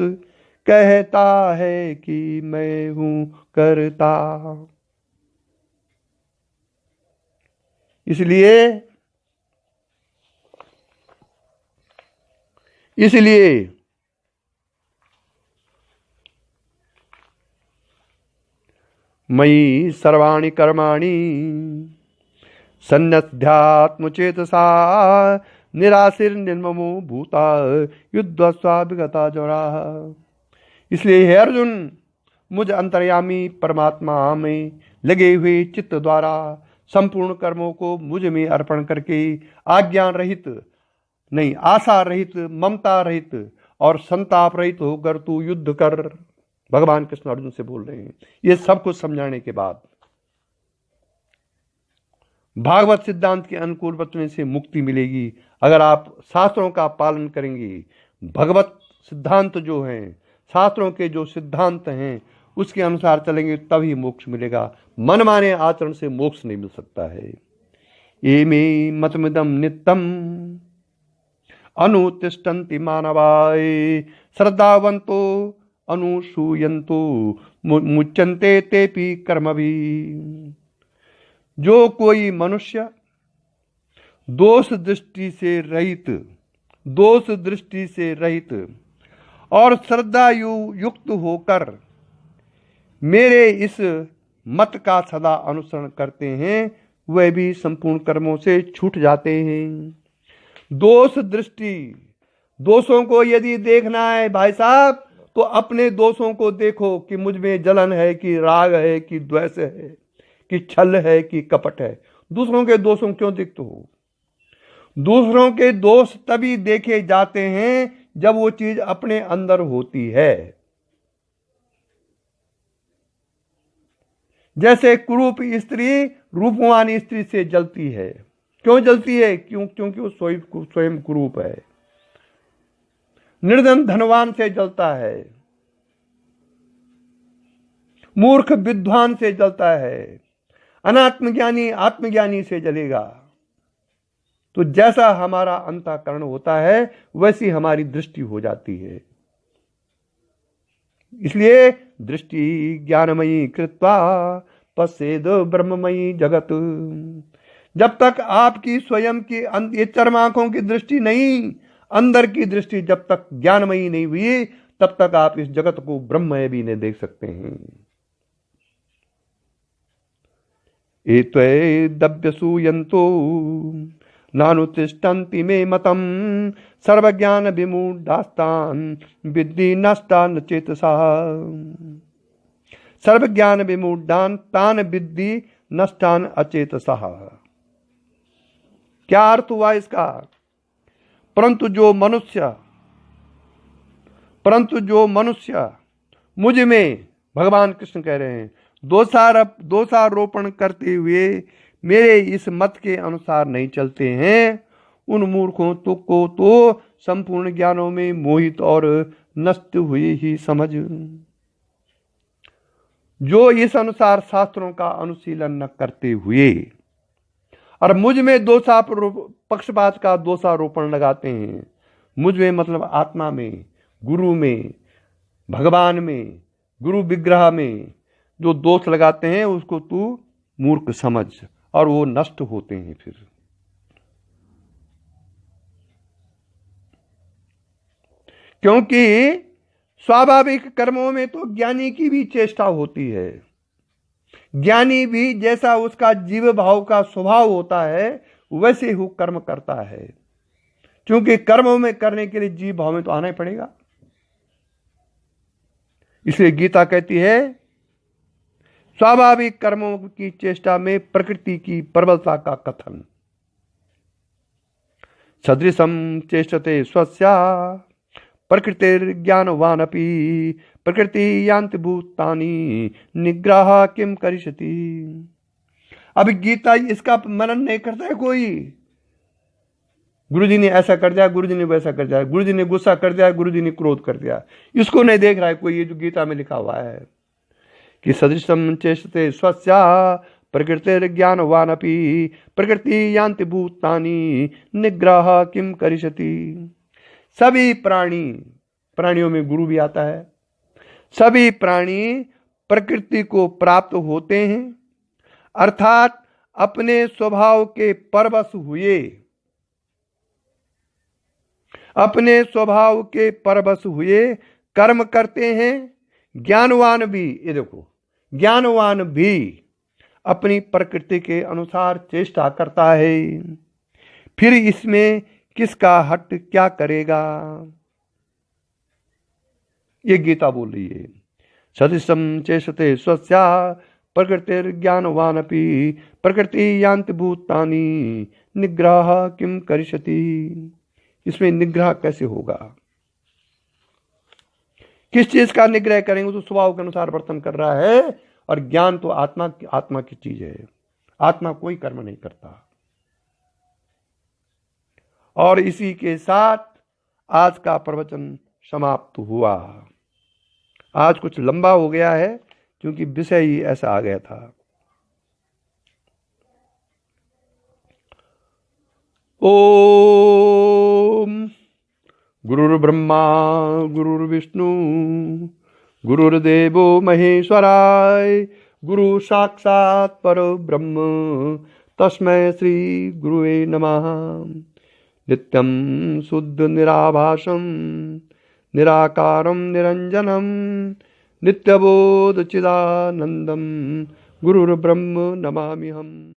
कहता है कि मैं हूं करता। इसलिए मयि सर्वाणि कर्माणि सन्न्यस्यात्मचेतसा निराशीर्निर्ममो भूता युद्धस्वा विगता ज्वरा। इसलिए हे अर्जुन, मुझ अंतर्यामी परमात्मा में लगे हुए चित्त द्वारा संपूर्ण कर्मों को मुझ में अर्पण करके आज्ञान रहित नहीं, आशा रहित, ममता रहित और संताप रहित होकर तू युद्ध कर। भगवान कृष्ण अर्जुन से बोल रहे हैं। ये सब कुछ समझाने के बाद भागवत सिद्धांत के अनुकूल बचने से मुक्ति मिलेगी। अगर आप शास्त्रों का पालन करेंगे, भगवत सिद्धांत जो हैं, शास्त्रों के जो सिद्धांत हैं उसके अनुसार चलेंगे, तभी मोक्ष मिलेगा। मनमाने आचरण से मोक्ष नहीं मिल सकता है। ये मे मतमिदम नित्यम अनुतिष्ठन्ति मानवाय श्रद्धावंतो अनुसूयन्तो मुच्यन्ते तेपि कर्मभिः। जो कोई मनुष्य दोष दृष्टि से रहित और श्रद्धा युक्त होकर मेरे इस मत का सदा अनुसरण करते हैं, वे भी संपूर्ण कर्मों से छूट जाते हैं। दोष दृष्टि, दोषों को यदि देखना है भाई साहब, तो अपने दोषों को देखो कि मुझ में जलन है, कि राग है, कि द्वेष है, कि छल है, कि कपट है। दूसरों के दोषों क्यों देखते हो? दूसरों के दोष तभी देखे जाते हैं जब वो चीज अपने अंदर होती है। जैसे कुरूप स्त्री रूपवान स्त्री से जलती है। क्यों जलती है? क्योंकि वो स्वयं कुरूप है। निर्धन धनवान से जलता है, मूर्ख विद्वान से जलता है, अनात्मज्ञानी आत्मज्ञानी से जलेगा। तो जैसा हमारा अंतःकरण होता है वैसी हमारी दृष्टि हो जाती है। इसलिए दृष्टि ज्ञानमयी कृत्वा पश्येद ब्रह्ममयी जगत। जब तक आपकी स्वयं की ये चर्म आंखों की दृष्टि नहीं, अंदर की दृष्टि जब तक ज्ञानमयी नहीं हुई, तब तक आप इस जगत को ब्रह्ममय भी नहीं देख सकते हैं। एतद्यसूयन्तो नानुतिष्ठन्ति मे मतम् सर्वज्ञान विमूढ़ास्तान् विद्धि नष्टान् चेतसा। सर्वज्ञान विमूढ़ान् तान् विद्धि नष्टान् अचेतसा। क्या अर्थ हुआ इसका? परंतु जो मनुष्य मुझ में, भगवान कृष्ण कह रहे हैं, दोषारोपण करते हुए मेरे इस मत के अनुसार नहीं चलते हैं, उन मूर्खों को तो संपूर्ण ज्ञानों में मोहित और नष्ट हुए ही समझ। जो इस अनुसार शास्त्रों का अनुशीलन न करते हुए और मुझ में पक्षपात का दोषारोपण लगाते हैं, मुझ में मतलब आत्मा में, गुरु में, भगवान में, गुरु विग्रह में जो दोष लगाते हैं, उसको तू मूर्ख समझ, और वो नष्ट होते हैं। फिर क्योंकि स्वाभाविक कर्मों में तो ज्ञानी की भी चेष्टा होती है, ज्ञानी भी जैसा उसका जीव भाव का स्वभाव होता है वैसे ही कर्म करता है, क्योंकि कर्मों में करने के लिए जीव भाव में तो आना ही पड़ेगा। इसलिए गीता कहती है स्वाभाविक कर्मों की चेष्टा में प्रकृति की प्रबलता का कथन। सदृशम चेष्टते स्वस्या प्रकृतिर्ज्ञानवानपि प्रकृति यान्ति भूतानि निग्रह किम करिष्यति। अब गीता इसका मनन नहीं करता है कोई। गुरुजी ने ऐसा कर दिया, गुरुजी ने वैसा कर दिया, गुरुजी ने गुस्सा कर दिया, गुरुजी ने क्रोध कर दिया, इसको नहीं देख रहा है कोई। ये जो गीता में लिखा हुआ है कि सदृशम चेष्टते स्वस्या प्रकृतिर्ज्ञानवानपि प्रकृति यान्ति भूतानि निग्रह किम करिष्यति। सभी प्राणियों में गुरु भी आता है। सभी प्राणी प्रकृति को प्राप्त होते हैं, अर्थात अपने स्वभाव के परवश हुए, अपने स्वभाव के परवश हुए कर्म करते हैं। ज्ञानवान भी, ये देखो, ज्ञानवान भी अपनी प्रकृति के अनुसार चेष्टा करता है, फिर इसमें किसका हट क्या करेगा। ये गीता बोल रही है। सदृशम चेष्टते स्वस्या प्रकृतिर्ज्ञानवानपि प्रकृति यान्ति भूतानि निग्रह किम करिष्यति। इसमें निग्रह कैसे होगा? किस चीज का निग्रह करेंगे? तो स्वभाव के अनुसार वर्तन कर रहा है, और ज्ञान तो आत्मा की चीज है। आत्मा कोई कर्म नहीं करता। और इसी के साथ आज का प्रवचन समाप्त हुआ। आज कुछ लंबा हो गया है क्योंकि विषय ही ऐसा आ गया था। ओम गुरुर्ब्रह्मा गुरुर्विष्णु गुरुर्देवो महेश्वराय गुरु साक्षात् परब्रह्म तस्मै श्री गुरुवे नमः। नित्यं शुद्ध निराभासं निराकारं निरंजनं नित्यबोध चिदानंदं गुरुर्ब्रह्म नमाम्यहम्।